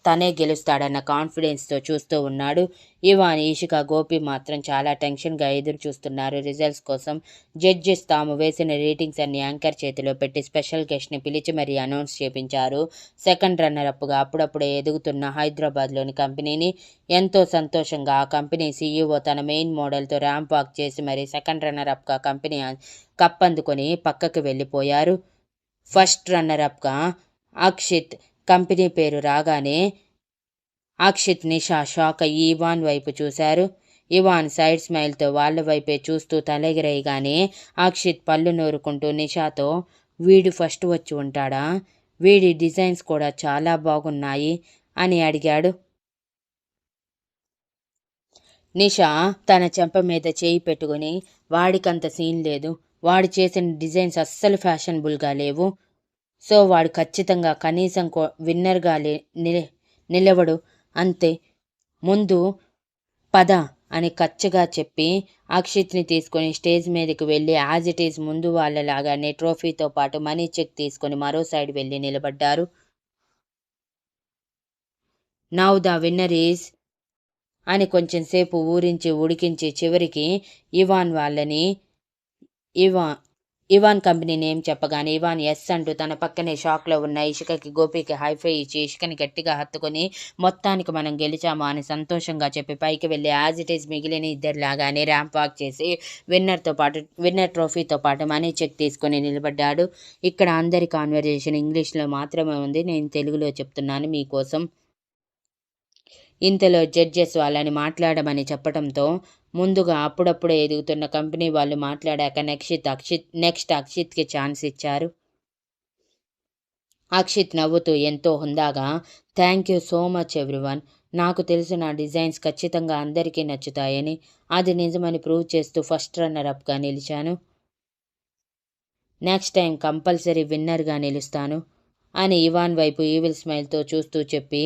తనే గెలుస్తాడన్న కాన్ఫిడెన్స్తో చూస్తూ ఉన్నాడు. ఇవాన్, ఈషిక, గోపి మాత్రం చాలా టెన్షన్గా ఎదురు చూస్తున్నారు రిజల్ట్స్ కోసం. జడ్జెస్ తాము వేసిన రేటింగ్స్ అన్ని యాంకర్ చేతిలో పెట్టి స్పెషల్ గెస్ట్ని పిలిచి మరీ అనౌన్స్ చేపించారు. సెకండ్ రన్నరప్గా అప్పుడప్పుడే ఎదుగుతున్న హైదరాబాద్లోని కంపెనీని ఎంతో సంతోషంగా ఆ కంపెనీ సీఈఓ తన మెయిన్ మోడల్తో ర్యాంప్ వాక్ చేసి మరీ సెకండ్ రన్నరప్గా కంపెనీ కప్పందుకొని పక్కకు వెళ్ళిపోయారు. ఫస్ట్ రన్నరప్గా అక్షిత్. కంపెనీ పేరు రాగానే అక్షిత్, నిషా షాక్ అయ్యి ఇవాన్ వైపు చూశారు. ఇవాన్ సైడ్ స్మైల్తో వాళ్ళ వైపే చూస్తూ తలెగిరేయగానే అక్షిత్ పళ్ళు నూరుకుంటూ నిషాతో, వీడు ఫస్ట్ వచ్చి ఉంటాడా? వీడి డిజైన్స్ కూడా చాలా బాగున్నాయి అని అడిగాడు. నిషా తన చెంప మీద చేయి పెట్టుకుని, వాడికంత సీన్ లేదు. వాడు చేసిన డిజైన్స్ అస్సలు ఫ్యాషనబుల్గా లేవు. సో వాడు ఖచ్చితంగా కనీసం విన్నర్గా నిలవడు అంతే. ముందు పద అని కచ్చగా చెప్పి అక్షిత్ని తీసుకొని స్టేజ్ మీదకి వెళ్ళి యాజ్ ఇట్ ఈజ్ ముందు వాళ్ళలాగానే ట్రోఫీతో పాటు మనీ చెక్ తీసుకొని మరో సైడ్ వెళ్ళి నిలబడ్డారు. నౌ ద విన్నర్ ఈజ్ అని కొంచెంసేపు ఊరించి ఉడికించి చివరికి ఇవాన్ కంపెనీ నేమ్ చెప్పగానే ఇవాన్ ఎస్ అంటూ తన పక్కనే షాక్లో ఉన్న ఇషికకి, గోపికి హైఫై ఇచ్చి ఇషికని గట్టిగా హత్తుకొని మొత్తానికి మనం గెలిచామా అని సంతోషంగా చెప్పి పైకి వెళ్ళి యాజ్ ఇట్ ఈజ్ మిగిలిన ఇద్దరిలాగానే ర్యాంప్ వాక్ చేసి విన్నర్ ట్రోఫీతో పాటు మనీ చెక్ తీసుకొని నిలబడ్డాడు. ఇక్కడ అందరి కాన్వర్జేషన్ ఇంగ్లీష్లో మాత్రమే ఉంది. నేను తెలుగులో చెప్తున్నాను మీకోసం. ఇంతలో జడ్జెస్ వాళ్ళని మాట్లాడమని చెప్పడంతో ముందుగా అప్పుడప్పుడే ఎదుగుతున్న కంపెనీ వాళ్ళు మాట్లాడాక నెక్స్ట్ అక్షిత్కి ఛాన్స్ ఇచ్చారు. అక్షిత్ నవ్వుతూ ఎంతో హుందాగా, thank you so much everyone. నాకు తెలిసిన డిజైన్స్ ఖచ్చితంగా అందరికీ నచ్చుతాయని, అది నిజమని ప్రూవ్ చేస్తూ ఫస్ట్ రన్నరప్గా నిలిచాను. నెక్స్ట్ టైం కంపల్సరీ విన్నర్గా నిలుస్తాను అని ఇవాన్ వైపు ఈవిల్ స్మైల్తో చూస్తూ చెప్పి,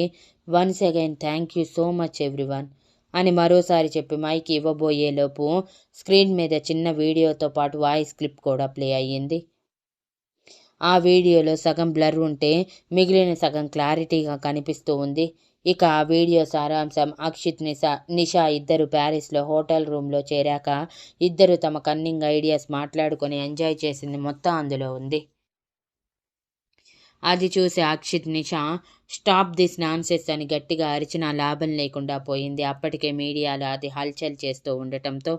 once again thank you so much everyone అని మరోసారి చెప్పి మైక్ ఇవ్వబోయేలోపు స్క్రీన్ మీద చిన్న వీడియోతో పాటు వాయిస్ క్లిప్ కూడా ప్లే అయ్యింది. ఆ వీడియోలో సగం బ్లర్ ఉంటే మిగిలిన సగం క్లారిటీగా కనిపిస్తూ ఉంది. ఇక ఆ వీడియో సారాంశం, అక్షిత్, నిషా ఇద్దరు ప్యారిస్లో హోటల్ రూమ్లో చేరాక ఇద్దరు తమ కన్నింగ్ ఐడియాస్ మాట్లాడుకొని ఎంజాయ్ చేసింది మొత్తం అందులో ఉంది. అది చూసి అక్షిత్, నిషా స్టాప్ దిస్ నాన్సెన్స్ అని గట్టిగా అరిచినా లాభం లేకుండా పోయింది. అప్పటికే మీడియాలో అది హల్చల్ చేస్తూ ఉండటంతో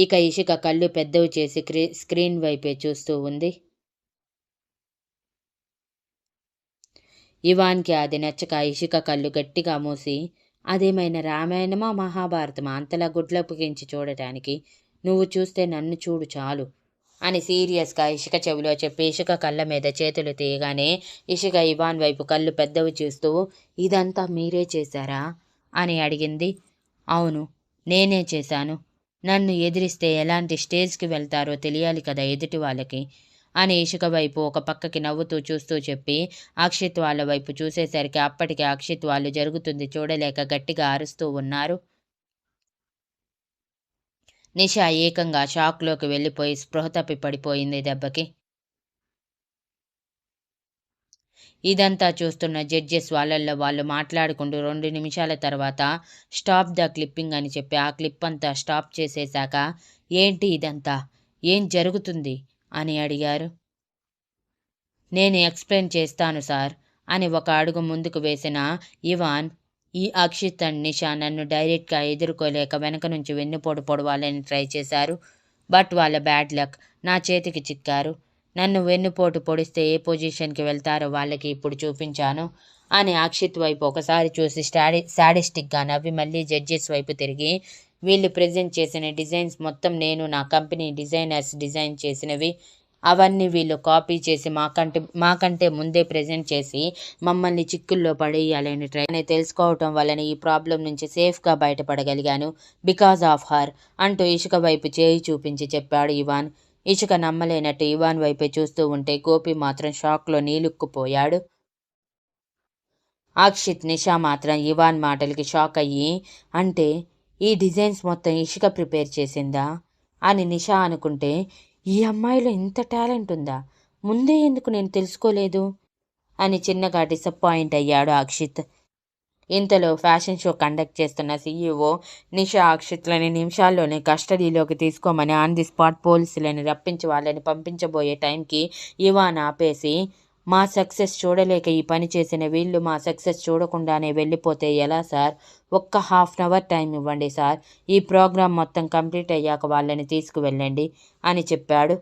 ఇక ఇషిక కళ్ళు పెద్దవి చేసి స్క్రీన్ వైపే చూస్తూ ఉంది. ఇవాన్కి అది నచ్చక ఇషిక కళ్ళు గట్టిగా మూసి, అదేమైనా రామాయణమా మహాభారతమా అంతలా గుడ్లప్పగించి చూడటానికి? నువ్వు చూస్తే నన్ను చూడు చాలు అని సీరియస్గా ఇషిక చెవిలో చెప్పి ఇషిక కళ్ళ మీద చేతులు తీయగానే ఇషిక ఇవాన్ వైపు కళ్ళు పెద్దవి చూస్తూ, ఇదంతా మీరే చేశారా అని అడిగింది. అవును, నేనే చేశాను. నన్ను ఎదిరిస్తే ఎలాంటి స్టేజ్కి వెళ్తారో తెలియాలి కదా ఎదుటి వాళ్ళకి అని ఇషిక వైపు ఒక పక్కకి నవ్వుతూ చూస్తూ చెప్పి అక్షిత్ వాళ్ళ వైపు చూసేసరికి అప్పటికే అక్షిత్ వాళ్ళు జరుగుతుంది చూడలేక గట్టిగా అరుస్తూ ఉన్నారు. నిషా ఏకంగా షాక్లోకి వెళ్ళిపోయి స్పృహ తప్పి పడిపోయింది దెబ్బకి. ఇదంతా చూస్తున్న జడ్జెస్ వాళ్ళల్లో వాళ్ళు మాట్లాడుకుంటూ 2 నిమిషాల తర్వాత స్టాప్ ద క్లిప్పింగ్ అని చెప్పి ఆ క్లిప్ అంతా స్టాప్ చేసేశాక, ఏంటి ఇదంతా, ఏం జరుగుతుంది అని అడిగారు. నేను ఎక్స్ప్లెయిన్ చేస్తాను సార్ అని ఒక అడుగు ముందుకు వేసిన ఇవాన్, ఈ అక్షిత్ అండ్ నిషా నన్ను డైరెక్ట్గా ఎదుర్కోలేక వెనక నుంచి వెన్నుపోటు పొడవాలని ట్రై చేశారు. బట్ వాళ్ళ బ్యాడ్ లక్, నా చేతికి చిక్కారు. నన్ను వెన్నుపోటు పొడిస్తే ఏ పొజిషన్కి వెళ్తారో వాళ్ళకి ఇప్పుడు చూపించాను అని అక్షిత్ వైపు ఒకసారి చూసి సాడిస్టిక్గా నవ్వి మళ్ళీ జడ్జెస్ వైపు తిరిగి, వీళ్ళు ప్రజెంట్ చేసిన డిజైన్స్ మొత్తం నేను నా కంపెనీ డిజైనర్స్ డిజైన్ చేసినవి. అవన్నీ వీళ్ళు కాపీ చేసి మాకంటే ముందే ప్రజెంట్ చేసి మమ్మల్ని చిక్కుల్లో పడేయాలని ట్రై అని తెలుసుకోవటం వలన ఈ ప్రాబ్లం నుంచి సేఫ్గా బయటపడగలిగాను బికాజ్ ఆఫ్ హర్ అంటూ ఇషిక వైపు చేయి చూపించి చెప్పాడు ఇవాన్. ఇషిక నమ్మలేనట్టు ఇవాన్ వైపే చూస్తూ ఉంటే గోపి మాత్రం షాక్లో నీలుక్కుపోయాడు. అక్షిత్, నిషా మాత్రం ఇవాన్ మాటలకి షాక్ అయ్యి, అంటే ఈ డిజైన్స్ మొత్తం ఇషిక ప్రిపేర్ చేసిందా అని నిషా అనుకుంటే, ఈ అమ్మాయిలో ఇంత టాలెంట్ ఉందా ముందే ఎందుకు నేను తెలుసుకోలేదు అని చిన్నగా డిసప్పాయింట్ అయ్యాడు అక్షిత్. ఇంతలో ఫ్యాషన్ షో కండక్ట్ చేస్తున్న సీఈఓ నిషా అక్షిత్లని నిమిషాల్లోనే కస్టడీలోకి తీసుకోమని ఆన్ ది స్పాట్ పోలీసులని రప్పించి వాళ్ళని పంపించబోయే టైంకి ఇవాన్ ఆపేసి, మా సక్సెస్ చూడలేక ఈ పని చేసిన వీళ్ళు మా సక్సెస్ చూడకుండానే వెళ్ళిపోతే ఎలా సార్? ఒక్క ½ టైం ఇవ్వండి సార్. ఈ ప్రోగ్రాం మొత్తం కంప్లీట్ అయ్యాక వాళ్ళని తీసుకువెళ్ళండి అని చెప్పాడు.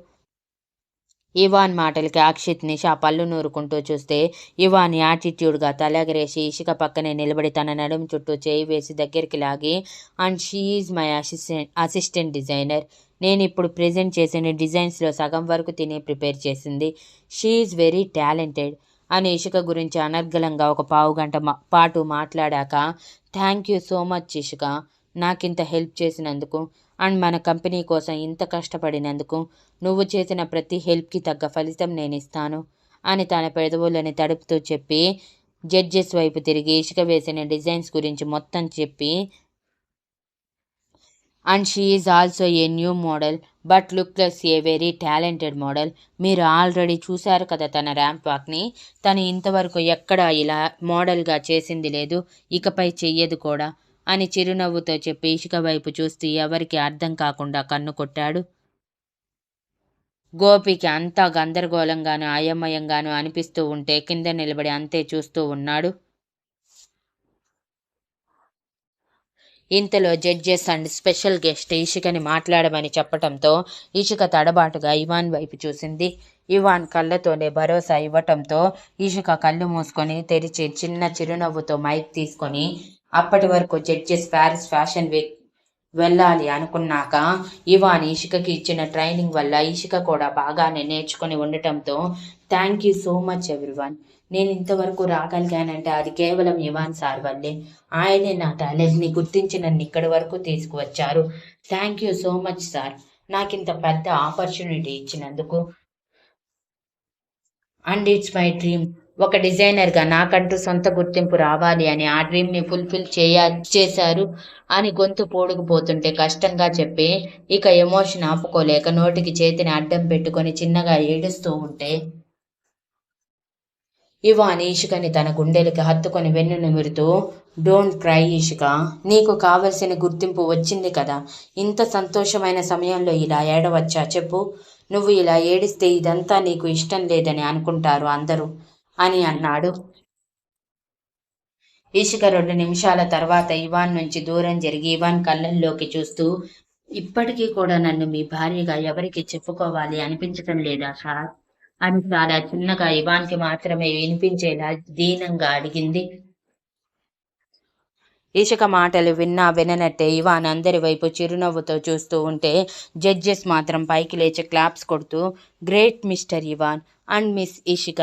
ఇవాన్ మాటలకి అక్షిత్ నిషా పళ్ళు నూరుకుంటూ చూస్తే ఇవాన్ యాటిట్యూడ్గా తలెగరేసి ఇషిక పక్కనే నిలబడి తన నడుము చుట్టూ చేయి వేసి దగ్గరికి లాగి, and she is my assistant designer. నేను ఇప్పుడు ప్రజెంట్ చేసిన డిజైన్స్లో సగం వరకు తినే ప్రిపేర్ చేసింది. షీ ఈజ్ వెరీ టాలెంటెడ్ అని ఇషిక గురించి అనర్గళంగా ఒక పావుగంట పాటు మాట్లాడాక, thank you so much Ishika, నాకింత హెల్ప్ చేసినందుకు అండ్ మన కంపెనీ కోసం ఇంత కష్టపడినందుకు. నువ్వు చేసిన ప్రతి హెల్ప్కి తగ్గ ఫలితం నేను ఇస్తాను అని తన పెదవులని తడుపుతూ చెప్పి జడ్జెస్ వైపు తిరిగి ఇషిక వేసిన డిజైన్స్ గురించి మొత్తం చెప్పి, and she is also a new model but looks a very talented model. మీరు ఆల్రెడీ చూశారు కదా తన ర్యాంప్ వాక్ని. తను ఇంతవరకు ఎక్కడా ఇలా మోడల్గా చేసింది లేదు, ఇకపై చెయ్యదు కూడా అని చిరునవ్వుతో చెప్పి ఇషిక వైపు చూస్తూ ఎవరికి అర్థం కాకుండా కన్ను కొట్టాడు. గోపికి అంతా గందరగోళంగాను అయోమయంగాను అనిపిస్తూ ఉంటే కింద నిలబడి అంతే చూస్తూ ఉన్నాడు. ఇంతలో జడ్జెస్ అండ్ స్పెషల్ గెస్ట్ ఇషికని మాట్లాడమని చెప్పటంతో ఇషిక తడబాటుగా ఇవాన్ వైపు చూసింది. ఇవాన్ కళ్ళతోనే భరోసా ఇవ్వటంతో ఇషిక కళ్ళు మూసుకొని తెరిచి చిన్న చిరునవ్వుతో మైక్ తీసుకొని, అప్పటి వరకు జడ్జెస్ ప్యారిస్ ఫ్యాషన్ వీక్ వెళ్ళాలి అనుకున్నాక ఇవాన్ ఇషికకి ఇచ్చిన ట్రైనింగ్ వల్ల ఇషిక కూడా బాగానే నేర్చుకుని ఉండటంతో, thank you so much everyone. నేను ఇంతవరకు రాగలిగానంటే అది కేవలం ఇవాన్ సార్ వల్లే. ఆయనే నా టాలెంట్ని గుర్తించి నన్ను ఇక్కడి వరకు తీసుకువచ్చారు. Thank you so much sir, నాకింత పెద్ద ఆపర్చునిటీ ఇచ్చినందుకు. అండ్ ఇట్స్ మై డ్రీమ్, ఒక డిజైనర్గా నాకంటూ సొంత గుర్తింపు రావాలి అని ఆ డ్రీమ్ని ఫుల్ఫిల్ చేశారు అని గొంతు పోడుకుపోతుంటే కష్టంగా చెప్పి ఇక ఎమోషన్ ఆపుకోలేక నోటికి చేతిని అడ్డం పెట్టుకొని చిన్నగా ఏడుస్తూ ఉంటే ఇవాన్ ఇషికని తన గుండెలకి హత్తుకొని వెన్ను నిమురుతూ, డోంట్ క్రై ఇషిక, నీకు కావలసిన గుర్తింపు వచ్చింది కదా. ఇంత సంతోషమైన సమయంలో ఇలా ఏడవచ్చా చెప్పు? నువ్వు ఇలా ఏడిస్తే ఇదంతా నీకు ఇష్టం లేదని అనుకుంటారు అందరూ అని అన్నాడు. ఇషిక 2 నిమిషాల తర్వాత ఇవాన్ నుంచి దూరం జరిగి ఇవాన్ కళ్ళల్లోకి చూస్తూ, ఇప్పటికీ కూడా నన్ను మీ భార్యగా ఎవరికి చెప్పుకోవాలి అనిపించటం లేదా సార్ అని చాలా చిన్నగా ఇవాన్కి మాత్రమే వినిపించేలా దీనంగా అడిగింది. ఇషిక మాటలు విన్నా విననట్టే ఇవాన్ అందరి వైపు చిరునవ్వుతో చూస్తూ ఉంటే జడ్జెస్ మాత్రం పైకి లేచి క్లాప్స్ కొడుతూ, great mister Ivan and miss Ishika,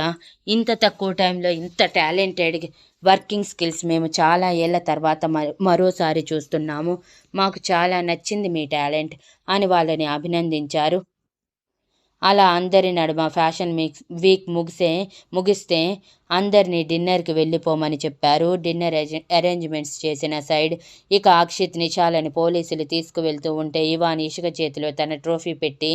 ఇంత తక్కువ టైంలో ఇంత టాలెంటెడ్ వర్కింగ్ స్కిల్స్ మేము చాలా ఏళ్ల తర్వాత మరోసారి చూస్తున్నాము. మాకు చాలా నచ్చింది మీ టాలెంట్ అని వాళ్ళని అభినందించారు. అలా అందరి నడుమ ఫ్యాషన్ వీక్ ముగిస్తే అందరినీ డిన్నర్కి వెళ్ళిపోమని చెప్పారు. డిన్నర్ అరేంజ్మెంట్స్ చేసిన సైడ్ ఇక అక్షిత్ నిషాలని పోలీసులు తీసుకువెళ్తూ ఉంటే ఇవాన్ ఇషిక చేతిలో తన ట్రోఫీ పెట్టి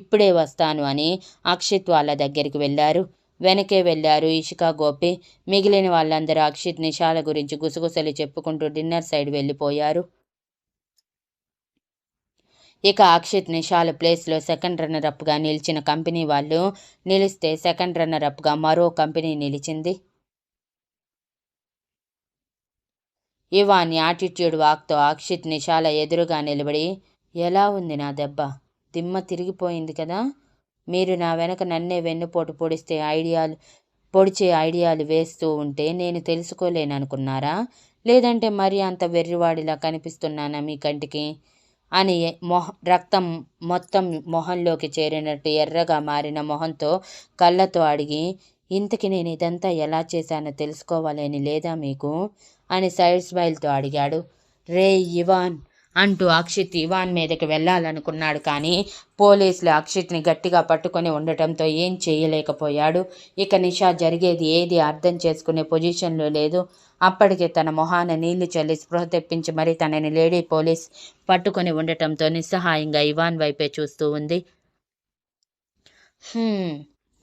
ఇప్పుడే వస్తాను అని అక్షిత్ వాళ్ళ దగ్గరికి వెళ్ళారు. వెనకే వెళ్ళారు ఇషిక, గోపి. మిగిలిన వాళ్ళందరూ అక్షిత్ నిషాల గురించి గుసగుసలు చెప్పుకుంటూ డిన్నర్ సైడ్ వెళ్ళిపోయారు. ఇక అక్షిత్ నిషాల్ ప్లేస్లో సెకండ్ రన్నరప్గా నిలిచిన కంపెనీ వాళ్ళు నిలిస్తే సెకండ్ రన్నరప్గా మరో కంపెనీ నిలిచింది. ఇవాన్ యాటిట్యూడ్ వాక్తో అక్షిత్ నిషాల ఎదురుగా నిలబడి, ఎలా ఉంది నా దెబ్బ? దిమ్మ తిరిగిపోయింది కదా. మీరు నా వెనక నన్నే వెన్నుపోటు పొడిచే ఐడియాలు వేస్తూ ఉంటే నేను తెలుసుకోలేననుకున్నారా? లేదంటే మరీ అంత వెర్రివాడిలా కనిపిస్తున్నానా మీ కంటికి అని రక్తం మొత్తం మొహంలోకి చేరినట్టు ఎర్రగా మారిన మొహంతో కళ్ళతో అడిగి, ఇంతకి నేను ఇదంతా ఎలా చేశానో తెలుసుకోవాలని లేదా మీకు అని సైడ్ స్మైల్తో అడిగాడు. రే ఇవాన్ అంటూ అక్షిత్ ఇవాన్ మీదకి వెళ్ళాలనుకున్నాడు. కానీ పోలీసులు అక్షిత్ని గట్టిగా పట్టుకొని ఉండటంతో ఏం చేయలేకపోయాడు. ఇక నిషా జరిగేది ఏది అర్థం చేసుకునే పొజిషన్లో లేదు. అప్పటికే తన మొహాన నీళ్లు చల్లి స్పృహ తెప్పించి మరి తనని లేడీ పోలీస్ పట్టుకొని ఉండటంతో నిస్సహాయంగా ఇవాన్ వైపే చూస్తూ ఉంది.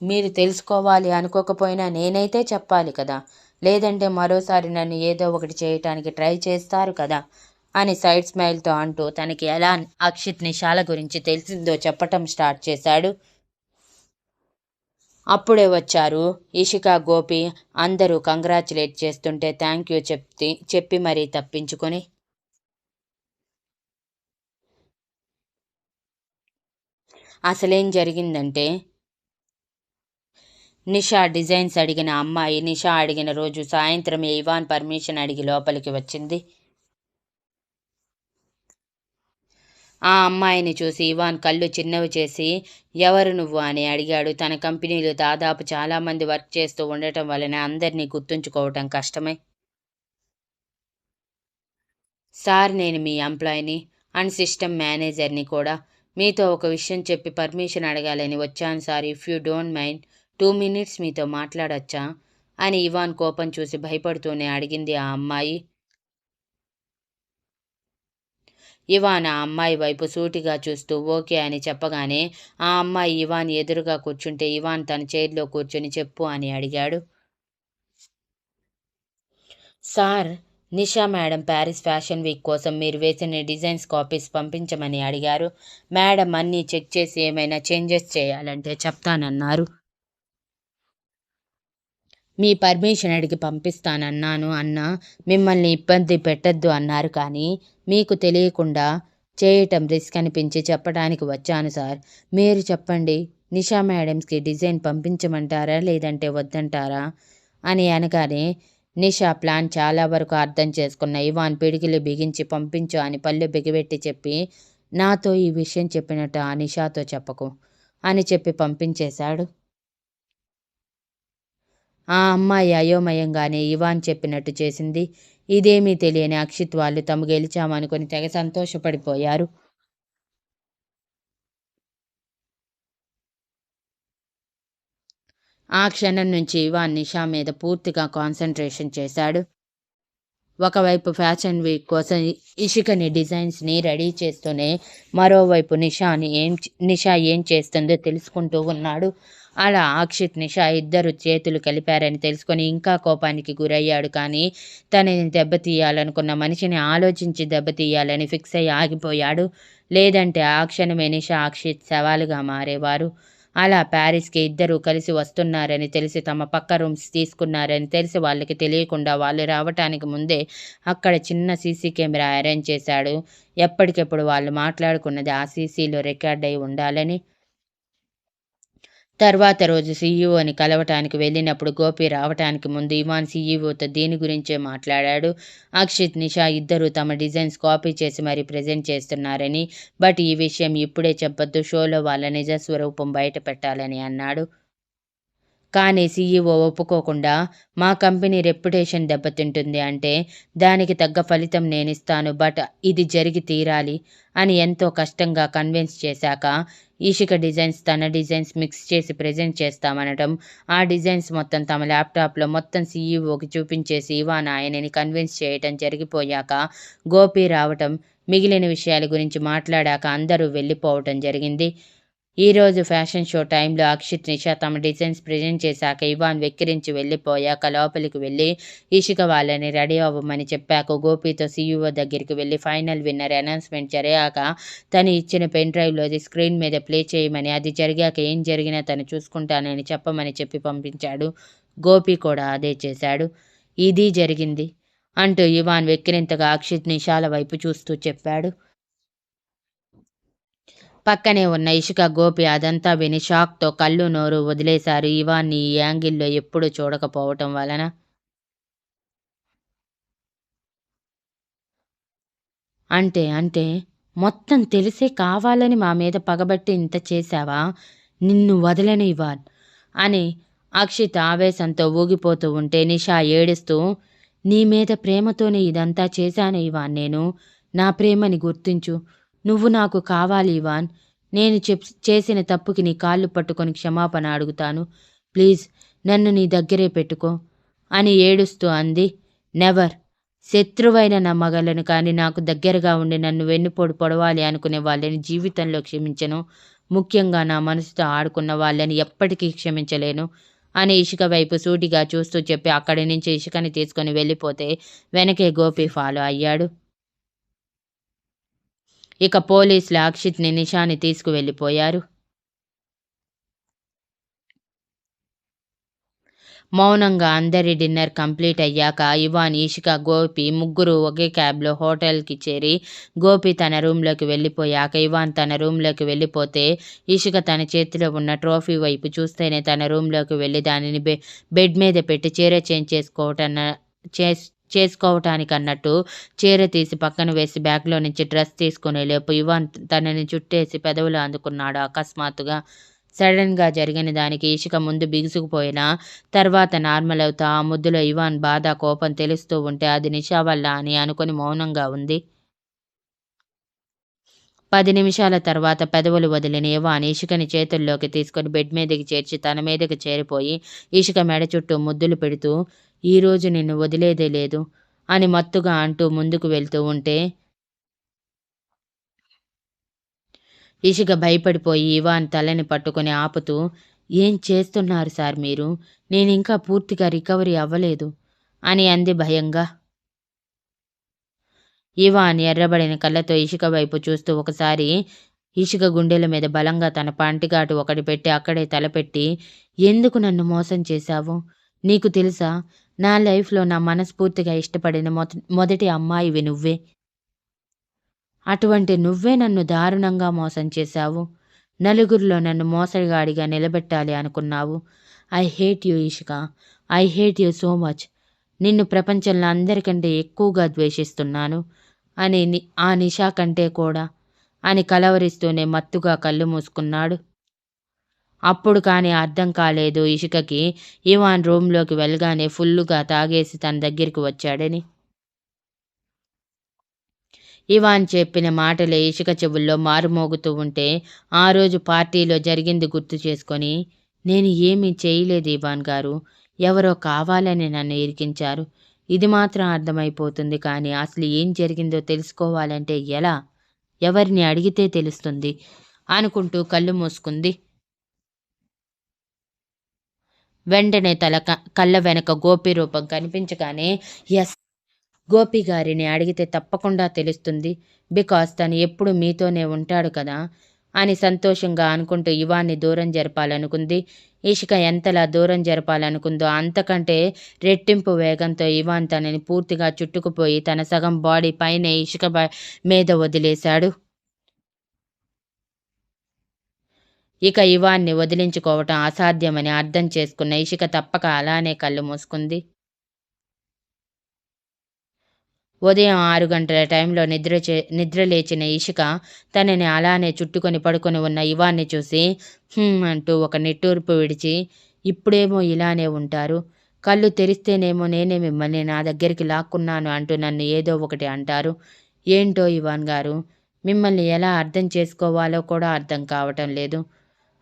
మీరు తెలుసుకోవాలి అనుకోకపోయినా నేనైతే చెప్పాలి కదా, లేదంటే మరోసారి నన్ను ఏదో ఒకటి చేయటానికి ట్రై చేస్తారు కదా అని సైడ్ స్మైల్తో అంటూ తనకి ఎలా అక్షిత్ నిషాల గురించి తెలిసిందో చెప్పటం స్టార్ట్ చేశాడు. అప్పుడే వచ్చారు ఇషిక, గోపి. అందరూ కంగ్రాచులేట్ చేస్తుంటే థ్యాంక్ యూ చెప్పి మరీ తప్పించుకొని అసలేం జరిగిందంటే, నిషా డిజైన్స్ అడిగిన అమ్మాయి నిషా అడిగిన రోజు సాయంత్రమే ఇవాన్ పర్మిషన్ అడిగి లోపలికి వచ్చింది. ఆ అమ్మాయిని చూసి ఇవాన్ కళ్ళు చిన్నవి చేసి ఎవరు నువ్వు అని అడిగాడు. తన కంపెనీలో దాదాపు చాలామంది వర్క్ చేస్తూ ఉండటం వలన అందరినీ గుర్తుంచుకోవటం కష్టమే. సార్, నేను మీ ఎంప్లాయీని అండ్ సిస్టమ్ మేనేజర్ని కూడా. మీతో ఒక విషయం చెప్పి పర్మిషన్ అడగాలని వచ్చాను sir. If you don't mind 2 minutes మీతో మాట్లాడొచ్చా అని ఇవాన్ కోపం చూసి భయపడుతూనే అడిగింది ఆ అమ్మాయి. ఇవాన్ ఆ అమ్మాయి వైపు సూటిగా చూస్తూ ఓకే అని చెప్పగానే ఆ అమ్మాయి ఇవాన్ ఎదురుగా కూర్చుంటే ఇవాన్ తన చైర్లో కూర్చుని చెప్పు అని అడిగాడు. సార్, నిషా మేడం ప్యారిస్ ఫ్యాషన్ వీక్ కోసం మీరు వేసిన డిజైన్స్ కాపీస్ పంపించమని అడిగారు. మేడం అన్నీ చెక్ చేసి ఏమైనా చేంజెస్ చేయాలంటే చెప్తానన్నారు. మీ పర్మిషన్ అడిగి పంపిస్తానన్నాను అన్నా మిమ్మల్ని ఇబ్బంది పెట్టద్దు అన్నారు. కానీ మీకు తెలియకుండా చేయటం రిస్క్ అనిపించి చెప్పడానికి వచ్చాను సార్. మీరు చెప్పండి, నిషా మేడమ్స్కి డిజైన్ పంపించమంటారా లేదంటే వద్దంటారా అని అనగానే నిషా ప్లాన్ చాలా వరకు అర్థం చేసుకున్న ఇవాన్ పిడికిలు బిగించి పంపించు అని పళ్ళు బిగబెట్టి చెప్పి, నాతో ఈ విషయం చెప్పినట్టు ఆ నిషాతో చెప్పకు అని చెప్పి పంపించేశాడు. ఆ అమ్మాయి అయోమయంగానే ఇవాన్ చెప్పినట్టు చేసింది. ఇదేమీ తెలియని అక్షిత్ వాళ్ళు తాము గెలిచామనుకుని తెగ సంతోషపడిపోయారు. ఆ క్షణం నుంచి ఇవాన్ నిషా మీద పూర్తిగా కాన్సన్ట్రేషన్ చేశాడు. ఒకవైపు ఫ్యాషన్ వీక్ కోసం ఇషికని డిజైన్స్ని రెడీ చేస్తూనే మరోవైపు నిషా ఏం చేస్తుందో తెలుసుకుంటూ ఉన్నాడు. అలా అక్షిత్, నిషా ఇద్దరు చేతులు కలిపారని తెలుసుకొని ఇంకా కోపానికి గురయ్యాడు. కానీ తనని దెబ్బతీయాలనుకున్న మనిషిని ఆలోచించి దెబ్బతీయాలని ఫిక్స్ అయ్యి ఆగిపోయాడు. లేదంటే ఆ క్షణమే నిషా, అక్షిత్ శవాలుగా మారేవారు. అలా ప్యారిస్కి ఇద్దరూ కలిసి వస్తున్నారని తెలిసి తమ పక్క రూమ్స్ తీసుకున్నారని తెలిసి వాళ్ళకి తెలియకుండా వాళ్ళు రావటానికి ముందే అక్కడ చిన్న సీసీ కెమెరా అరేంజ్ చేశాడు. ఎప్పటికెప్పుడు వాళ్ళు మాట్లాడుకున్నది ఆ సీసీలో రికార్డ్ అయి ఉండాలని. తర్వాత రోజు సీఈఓని కలవటానికి వెళ్ళినప్పుడు గోపి రావటానికి ముందు ఇవాన్ సీఈఓతో దీని గురించే మాట్లాడాడు. అక్షిత్, నిషా ఇద్దరూ తమ డిజైన్స్ కాపీ చేసి మరీ ప్రజెంట్ చేస్తున్నారని, బట్ ఈ విషయం ఇప్పుడే చెప్పొద్దు, షోలో వాళ్ళ నిజ స్వరూపం బయట పెట్టాలని అన్నాడు. కానీ సీఈఓ ఒప్పుకోకుండా మా కంపెనీ రెప్యుటేషన్ దెబ్బతింటుంది అంటే దానికి తగ్గ ఫలితం నేనిస్తాను, బట్ ఇది జరిగి తీరాలి అని ఎంతో కష్టంగా కన్విన్స్ చేశాక ఈషిక డిజైన్స్ తన డిజైన్స్ మిక్స్ చేసి ప్రజెంట్ చేస్తామనటం, ఆ డిజైన్స్ మొత్తం తమ ల్యాప్టాప్లో మొత్తం సీఈఓకి చూపించేసి ఇవాన్ ఆయనని కన్విన్స్ చేయటం జరిగిపోయాక గోపి రావటం, మిగిలిన విషయాల గురించి మాట్లాడాక అందరూ వెళ్ళిపోవటం జరిగింది. ఈరోజు ఫ్యాషన్ షో టైంలో అక్షిత్, నిషా తమ డిజైన్స్ ప్రజెంట్ చేశాక ఇవాన్ వెక్కిరించి వెళ్ళిపోయాక లోపలికి వెళ్ళి ఇషిక వాళ్ళని రెడీ అవ్వమని చెప్పాక గోపితో సీఈఓ దగ్గరికి వెళ్ళి ఫైనల్ విన్నర్ అనౌన్స్మెంట్ జరిగాక తను ఇచ్చిన పెన్ డ్రైవ్లోది స్క్రీన్ మీద ప్లే చేయమని, అది జరిగాక ఏం జరిగినా తను చూసుకుంటానని చెప్పమని చెప్పి పంపించాడు. గోపి కూడా అదే చేశాడు. ఇది జరిగింది అంటూ ఇవాన్ వెక్కిరింతగా అక్షిత్, నిషాల వైపు చూస్తూ చెప్పాడు. పక్కనే ఉన్న ఇషిక, గోపి అదంతా విని షాక్తో కళ్ళు నోరు వదిలేశారు. ఇవాన్ని ఈ యాంగిల్లో ఎప్పుడూ చూడకపోవటం వలన. అంటే మొత్తం తెలిసే కావాలని మా మీద పగబట్టి ఇంత చేశావా? నిన్ను వదలను ఇవాన్ అని అక్షిత్ ఆవేశంతో ఊగిపోతూ ఉంటే నిషా ఏడుస్తూ, నీ మీద ప్రేమతోనే ఇదంతా చేశాను ఇవాన్. నేను నా ప్రేమని గుర్తించు. నువ్వు నాకు కావాలి ఇవాన్. నేను చేసిన తప్పుకి నీ కాళ్ళు పట్టుకొని క్షమాపణ అడుగుతాను. ప్లీజ్ నన్ను నీ దగ్గరే పెట్టుకో అని ఏడుస్తూ అంది. నెవర్. శత్రువైన నా మగలను కానీ నాకు దగ్గరగా ఉండి నన్ను వెన్నుపోటు పొడవాలి అనుకునే వాళ్ళని జీవితంలో క్షమించను. ముఖ్యంగా నా మనసుతో ఆడుకున్న వాళ్ళని ఎప్పటికీ క్షమించలేను అని ఇషిక వైపు సూటిగా చూస్తూ చెప్పి అక్కడి నుంచి ఇషికని తీసుకొని వెళ్ళిపోతే వెనకే గోపి ఫాలో అయ్యాడు. ఇక పోలీసులు అక్షిత్ని నిషాని తీసుకువెళ్ళిపోయారు. మౌనంగా అందరి డిన్నర్ కంప్లీట్ అయ్యాక ఇవాన్, ఇషిక, గోపి ముగ్గురు ఒకే క్యాబ్లో హోటల్కి చేరి గోపి తన రూమ్లోకి వెళ్ళిపోయాక ఇవాన్ తన రూమ్లోకి వెళ్ళిపోతే ఇషిక తన చేతిలో ఉన్న ట్రోఫీ వైపు చూస్తేనే తన రూమ్లోకి వెళ్ళి దానిని బెడ్ మీద పెట్టి చీర చేంజ్ చేసుకోవటానికన్నట్టు చీర తీసి పక్కన వేసి బ్యాగ్లో నుంచి డ్రెస్ తీసుకునే లోపు ఇవాన్ తనని చుట్టేసి పెదవులు అందుకున్నాడు. అకస్మాత్తుగా సడన్గా జరిగిన దానికి ఇషిక ముందు బిగుసుకుపోయినా తర్వాత నార్మల్ అవుతా ఆ ముద్దులో ఇవాన్ బాధ, కోపం తెలుస్తూ ఉంటే అది నిషా వల్ల అని అనుకుని మౌనంగా ఉంది. 10 నిమిషాల తర్వాత పెదవులు వదిలిన ఇవాన్ ఇషికని చేతుల్లోకి తీసుకొని బెడ్ మీదకి చేర్చి తన మీదకి చేరిపోయి ఇషిక మెడ చుట్టూ ముద్దులు పెడుతూ ఈరోజు నిన్ను వదిలేదే లేదు అని మత్తుగా అంటూ ముందుకు వెళ్తూ ఉంటే ఇషిక భయపడిపోయి ఇవాన్ తలని పట్టుకొని ఆపుతూ ఏం చేస్తున్నారు సార్ మీరు? నేనింకా పూర్తిగా రికవరీ అవ్వలేదు అని అంది భయంగా. ఇవాన్ ఎర్రబడిన కళ్ళతో ఇషిక వైపు చూస్తూ ఒకసారి ఇషిక గుండెల మీద బలంగా తన పంటిగాటు ఒకటి పెట్టి అక్కడే తలపెట్టి ఎందుకు నన్ను మోసం చేశావు? నీకు తెలుసా నా లైఫ్లో నా మనస్ఫూర్తిగా ఇష్టపడిన మొదటి అమ్మాయివి నువ్వే. అటువంటి నువ్వే నన్ను దారుణంగా మోసం చేశావు. నలుగురిలో నన్ను మోసగాడిగా నిలబెట్టాలి అనుకున్నావు. I hate you Ishika. I hate you so much. నిన్ను ప్రపంచంలో అందరికంటే ఎక్కువగా ద్వేషిస్తున్నాను అని ఆ నిషా కంటే కూడా అని కలవరిస్తూనే మత్తుగా కళ్ళు మూసుకున్నాడు. అప్పుడు కానీ అర్థం కాలేదు ఇషికకి ఇవాన్ రూమ్లోకి వెళ్ళగానే ఫుల్లుగా తాగేసి తన దగ్గరికి వచ్చాడని. ఇవాన్ చెప్పిన మాటలే ఇషిక చెవుల్లో మారుమోగుతూ ఉంటే ఆ రోజు పార్టీలో జరిగింది గుర్తు చేసుకొని నేను ఏమీ చేయలేదు ఇవాన్ గారు. ఎవరో కావాలని నన్ను ఇరికించారు. ఇది మాత్రం అర్థమైపోతుంది కానీ అసలు ఏం జరిగిందో తెలుసుకోవాలంటే ఎలా? ఎవరిని అడిగితే తెలుస్తుంది అనుకుంటూ కళ్ళు మూసుకుంది. వెంటనే కళ్ళ వెనక గోపి రూపం కనిపించగానే ఎస్, గోపి గారిని అడిగితే తప్పకుండా తెలుస్తుంది. బికాస్ తను ఎప్పుడు మీతోనే ఉంటాడు కదా అని సంతోషంగా అనుకుంటూ ఇవాన్ని దూరం జరపాలనుకుంది. ఇషిక ఎంతలా దూరం జరపాలనుకుందో అంతకంటే రెట్టింపు వేగంతో ఇవాన్ తనని పూర్తిగా చుట్టుకుపోయి తన సగం బాడీ పైనే ఇషిక మీద వదిలేశాడు. ఇక ఇవాన్ని వదిలించుకోవటం అసాధ్యమని అర్థం చేసుకున్న ఇషిక తప్పక అలానే కళ్ళు మూసుకుంది. ఉదయం 6 గంటల టైంలో నిద్రలేచిన ఇషిక తనని అలానే చుట్టుకొని పడుకొని ఉన్న ఇవాన్ని చూసి అంటూ ఒక నిట్టూర్పు విడిచి ఇప్పుడేమో ఇలానే ఉంటారు, కళ్ళు తెరిస్తేనేమో నేనే మిమ్మల్ని నా దగ్గరికి లాక్కున్నాను అంటూ నన్ను ఏదో ఒకటి అంటారు. ఏంటో ఇవాన్ గారు, మిమ్మల్ని ఎలా అర్థం చేసుకోవాలో కూడా అర్థం కావటం లేదు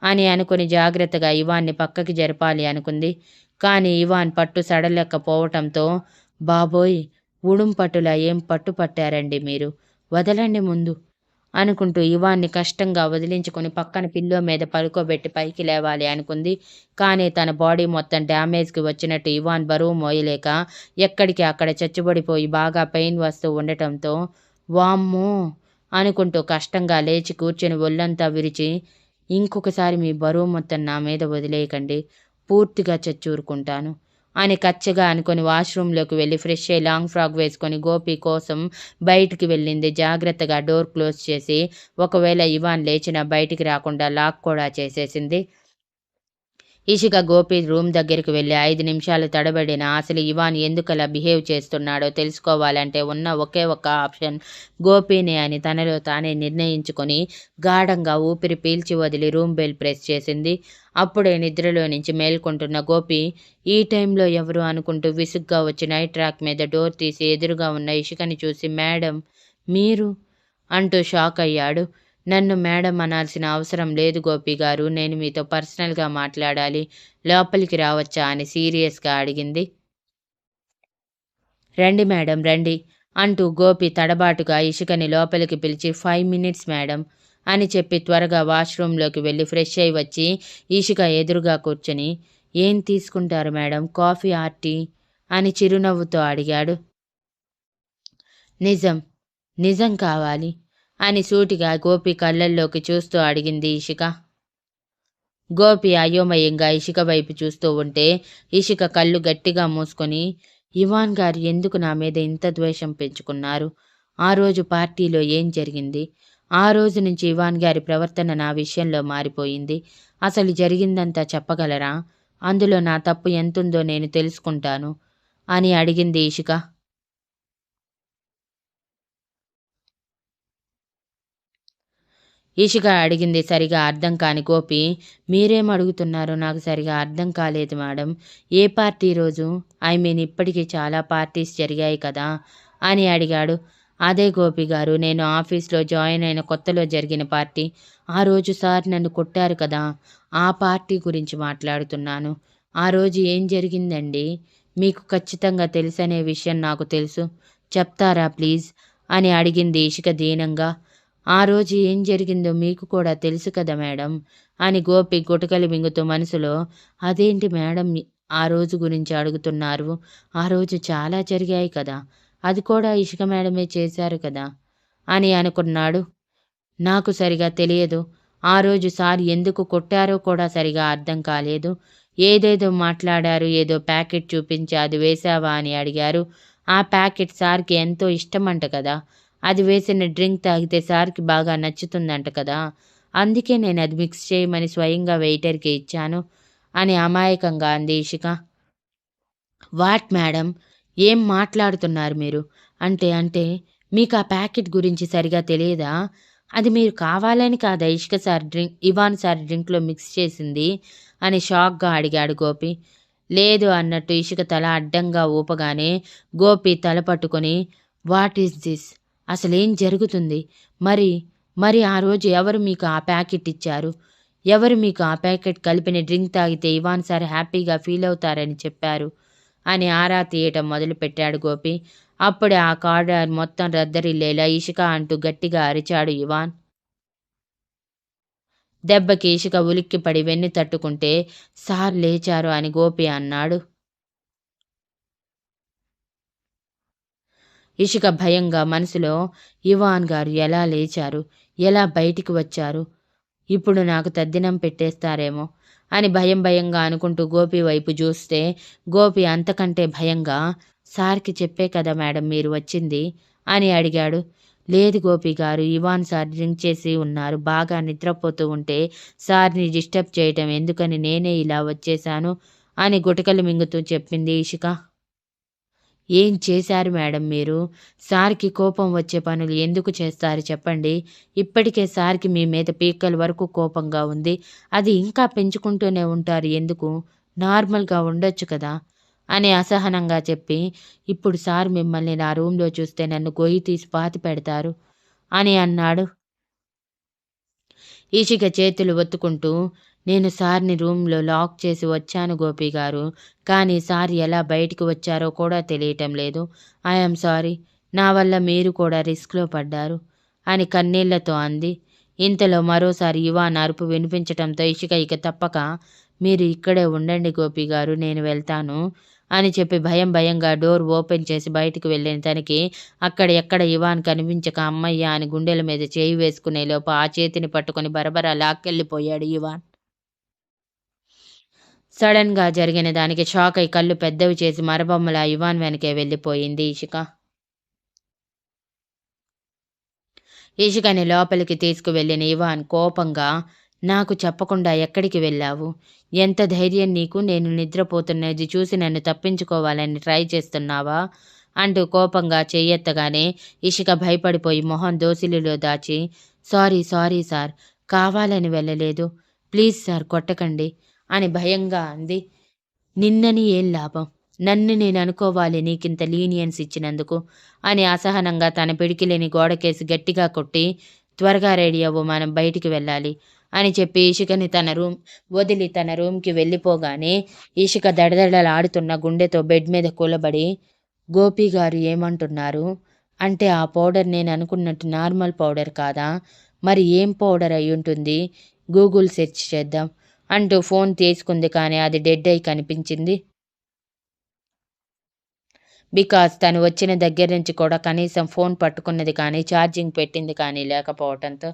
అని అనుకుని జాగ్రత్తగా ఇవాన్ని పక్కకి జరపాలి అనుకుంది. కానీ ఇవాన్ పట్టు సడలేకపోవటంతో బాబోయ్, ఉడుం పట్టులా ఏం పట్టు పట్టారండి మీరు, వదలండి ముందు అనుకుంటూ ఇవాన్ని కష్టంగా వదిలించుకొని పక్కన పిల్లో మీద పడుకోబెట్టి పైకి లేవాలి అనుకుంది. కానీ తన బాడీ మొత్తం డ్యామేజ్కి వచ్చినట్టు ఇవాన్ బరువు మోయలేక ఎక్కడికి అక్కడ చచ్చుబడిపోయి బాగా పెయిన్ వస్తూ ఉండటంతో వామ్మో అనుకుంటూ కష్టంగా లేచి కూర్చొని ఒళ్ళంతా విరిచి ఇంకొకసారి మీ బరువు మొత్తం నా మీద వదిలేయకండి, పూర్తిగా చచ్చూరుకుంటాను అని కచ్చగా అనుకుని వాష్రూమ్లోకి వెళ్ళి ఫ్రెష్ అయ్యి లాంగ్ ఫ్రాక్ వేసుకొని గోపి కోసం బయటికి వెళ్ళింది. జాగ్రత్తగా డోర్ క్లోజ్ చేసి ఒకవేళ ఇవాన్ లేచినా బయటికి రాకుండా లాక్ కూడా చేసేసింది. ఇషిక గోపి రూమ్ దగ్గరికి వెళ్ళి 5 నిమిషాలు తడబడిన అసలు ఇవాన్ ఎందుకలా బిహేవ్ చేస్తున్నాడో తెలుసుకోవాలంటే ఉన్న ఒకే ఒక్క ఆప్షన్ గోపినే అని తనలో తానే నిర్ణయించుకొని గాఢంగా ఊపిరి పీల్చి వదిలి రూమ్ బెల్ ప్రెస్ చేసింది. అప్పుడే నిద్రలో నుంచి మేల్కొంటున్న గోపి ఈ టైంలో ఎవరు అనుకుంటూ విసుగ్గా వచ్చి నైట్ ర్యాక్ మీద డోర్ తీసి ఎదురుగా ఉన్న ఇషికని చూసి మేడం మీరు అంటూ షాక్ అయ్యాడు. నన్ను మేడం అనాల్సిన అవసరం లేదు గోపి గారు, నేను మీతో పర్సనల్గా మాట్లాడాలి, లోపలికి రావచ్చా అని సీరియస్గా అడిగింది. రండి మేడం రండి అంటూ గోపి తడబాటుగా ఇషికని లోపలికి పిలిచి 5 minutes మేడం అని చెప్పి త్వరగా వాష్రూంలోకి వెళ్ళి ఫ్రెష్ అయి వచ్చి ఇషిక ఎదురుగా కూర్చొని, ఏం తీసుకుంటారు మేడం, కాఫీ ఆర్ టీ అని చిరునవ్వుతో అడిగాడు. నిజం, నిజం కావాలి అని సూటిగా గోపి కళ్ళల్లోకి చూస్తూ అడిగింది ఇషిక. గోపి అయోమయంగా ఇషిక వైపు చూస్తూ ఉంటే ఇషిక కళ్ళు గట్టిగా మూసుకొని, ఇవాన్ గారు ఎందుకు నా మీద ఇంత ద్వేషం పెంచుకున్నారు? ఆ రోజు పార్టీలో ఏం జరిగింది? ఆ రోజు నుంచి ఇవాన్ గారి ప్రవర్తన నా విషయంలో మారిపోయింది. అసలు జరిగిందంతా చెప్పగలరా? అందులో నా తప్పు ఎంతుందో నేను తెలుసుకుంటాను అని అడిగింది ఇషిక. ఇషిక అడిగింది సరిగా అర్థం కాని గోపి, మీరేం అడుగుతున్నారో నాకు సరిగా అర్థం కాలేదు మేడం. ఏ పార్టీ రోజు? ఐ మీన్ ఇప్పటికీ చాలా పార్టీస్ జరిగాయి కదా అని అడిగాడు. అదే గోపి గారు, నేను ఆఫీస్లో జాయిన్ అయిన కొత్తలో జరిగిన పార్టీ. ఆ రోజు సార్ నన్ను కొట్టారు కదా, ఆ పార్టీ గురించి మాట్లాడుతున్నాను. ఆ రోజు ఏం జరిగిందండి? మీకు ఖచ్చితంగా తెలుసనే విషయం నాకు తెలుసు. చెప్తారా ప్లీజ్ అని అడిగింది ఇషిక దీనంగా. ఆ రోజు ఏం జరిగిందో మీకు కూడా తెలుసు కదా మేడం అని గోపి గుటకలు మింగుతూ మనసులో, అదేంటి మేడం ఆ రోజు గురించి అడుగుతున్నారు? ఆ రోజు చాలా జరిగాయి కదా, అది కూడా ఇషిక మేడమే చేశారు కదా అని అనుకున్నాడు. నాకు సరిగా తెలియదు. ఆ రోజు సార్ ఎందుకు కొట్టారో కూడా సరిగా అర్థం కాలేదు. ఏదేదో మాట్లాడారు. ఏదో ప్యాకెట్ చూపించి అది వేశావా అని అడిగారు. ఆ ప్యాకెట్ సార్కి ఎంతో ఇష్టమంట కదా, అది వేసిన డ్రింక్ తాగితే సార్కి బాగా నచ్చుతుందంట కదా, అందుకే నేను అది మిక్స్ చేయమని స్వయంగా వెయిటర్కి ఇచ్చాను అని అమాయకంగా అంది ఇషిక. వాట్ మేడం, ఏం మాట్లాడుతున్నారు మీరు? అంటే మీకు ఆ ప్యాకెట్ గురించి సరిగా తెలియదా? అది మీరు కావాలని కాదా ఇవాన్ సార్ డ్రింక్లో మిక్స్ చేసింది అని షాక్గా అడిగాడు గోపి. లేదు అన్నట్టు ఇషిక తల అడ్డంగా ఊపగానే గోపి తల పట్టుకొని, వాట్ ఈస్ దిస్? అసలేం జరుగుతుంది? మరి మరి ఆ రోజు ఎవరు మీకు ఆ ప్యాకెట్ ఇచ్చారు? ఎవరు మీకు ఆ ప్యాకెట్ కలిపిన డ్రింక్ తాగితే ఇవాన్ సార్ హ్యాపీగా ఫీల్ అవుతారని చెప్పారు అని ఆరా తీయటం మొదలుపెట్టాడు గోపి. అప్పుడే ఆ కారిడార్ మొత్తం రద్దరిల్లేలా ఇషిక అంటూ గట్టిగా అరిచాడు ఇవాన్. దెబ్బకి ఇషిక ఉలిక్కిపడి వెన్ను తట్టుకుంటే, సార్ లేచారు అని గోపి అన్నాడు. ఇషిక భయంగా మనసులో, ఇవాన్ గారు ఎలా లేచారు? ఎలా బయటికి వచ్చారు? ఇప్పుడు నాకు తద్దినం పెట్టేస్తారేమో అని భయంగా అనుకుంటూ గోపి వైపు చూస్తే గోపి అంతకంటే భయంగా, సార్కి చెప్పే కదా మేడం మీరు వచ్చింది అని అడిగాడు. లేదు గోపి గారు, ఇవాన్ సార్ డ్రింక్ చేసి ఉన్నారు. బాగా నిద్రపోతూ ఉంటే సార్ని డిస్టర్బ్ చేయటం ఎందుకని నేనే ఇలా వచ్చేశాను అని గుటకలు మింగుతూ చెప్పింది ఇషిక. ఏం చేశారు మేడం మీరు? సార్కి కోపం వచ్చే పనులు ఎందుకు చేస్తారు చెప్పండి? ఇప్పటికే సార్కి మీ మీద పీకల వరకు కోపంగా ఉంది. అది ఇంకా పెంచుకుంటూనే ఉంటారు ఎందుకు? నార్మల్గా ఉండొచ్చు కదా అని అసహనంగా చెప్పి, ఇప్పుడు సార్ మిమ్మల్ని నా రూమ్లో చూస్తే నన్ను గొయ్యి తీసి పాతి పెడతారు అని అన్నాడు. ఈషిక చేతులు ఒత్తుకుంటూ, నేను సార్ని రూమ్లో లాక్ చేసి వచ్చాను గోపి గారు. కానీ సార్ ఎలా బయటికి వచ్చారో కూడా తెలియటం లేదు. I'm sorry. నా వల్ల మీరు కూడా రిస్క్లో పడ్డారు అని కన్నీళ్లతో అంది. ఇంతలో మరోసారి ఇవాన్ అరుపు వినిపించటంతో ఇషిక ఇక తప్పక, మీరు ఇక్కడే ఉండండి గోపి గారు, నేను వెళ్తాను అని చెప్పి భయంగా డోర్ ఓపెన్ చేసి బయటికి వెళ్ళిన తనకి అక్కడ ఎక్కడ ఇవాన్ కనిపించక అమ్మయ్య అని గుండెల మీద చేయి వేసుకునే లోపు ఆ చేతిని పట్టుకొని బరబరా లాక్కెళ్ళిపోయాడు ఇవాన్. సడన్గా జరిగిన దానికి షాక్ అయి కళ్ళు పెద్దవి చేసి మరబొమ్మలా ఇవాన్ వెనకే వెళ్ళిపోయింది ఇషిక. ఇషికని లోపలికి తీసుకువెళ్ళిన ఇవాన్ కోపంగా, నాకు చెప్పకుండా ఎక్కడికి వెళ్ళావు? ఎంత ధైర్యం నీకు? నేను నిద్రపోతున్నది చూసి నన్ను తప్పించుకోవాలని ట్రై చేస్తున్నావా అంటూ కోపంగా చెయ్యెత్తగానే ఇషిక భయపడిపోయి మొహం దోసిలిలో దాచి, సారీ సార్, కావాలని వెళ్ళలేదు. ప్లీజ్ సార్ కొట్టకండి అని భయంగా అంది. నిన్నని ఏం లాభం? నన్ను నేను అనుకోవాలి నీకింత లీనియన్స్ ఇచ్చినందుకు అని అసహనంగా తన పిడికిలిని గోడకేసి గట్టిగా కొట్టి, త్వరగా రెడీ అవ్వు, మనం బయటికి వెళ్ళాలి అని చెప్పి ఇషికని వదిలి తన రూమ్కి వెళ్ళిపోగానే ఇషిక దడదడలాడుతున్న గుండెతో బెడ్ మీద కూలబడి, గోపి గారు ఏమంటున్నారు? అంటే ఆ పౌడర్ నేను అనుకున్నట్టు నార్మల్ పౌడర్ కాదా? మరి ఏం పౌడర్ అయి ఉంటుంది? గూగుల్ సెర్చ్ చేద్దాం అంటూ ఫోన్ తీసుకుంది, కానీ అది డెడ్ అయి కనిపించింది. బికాజ్ తను వచ్చిన దగ్గర నుంచి కూడా కనీసం ఫోన్ పట్టుకున్నది కానీ, ఛార్జింగ్ పెట్టింది కానీ లేకపోవటంతో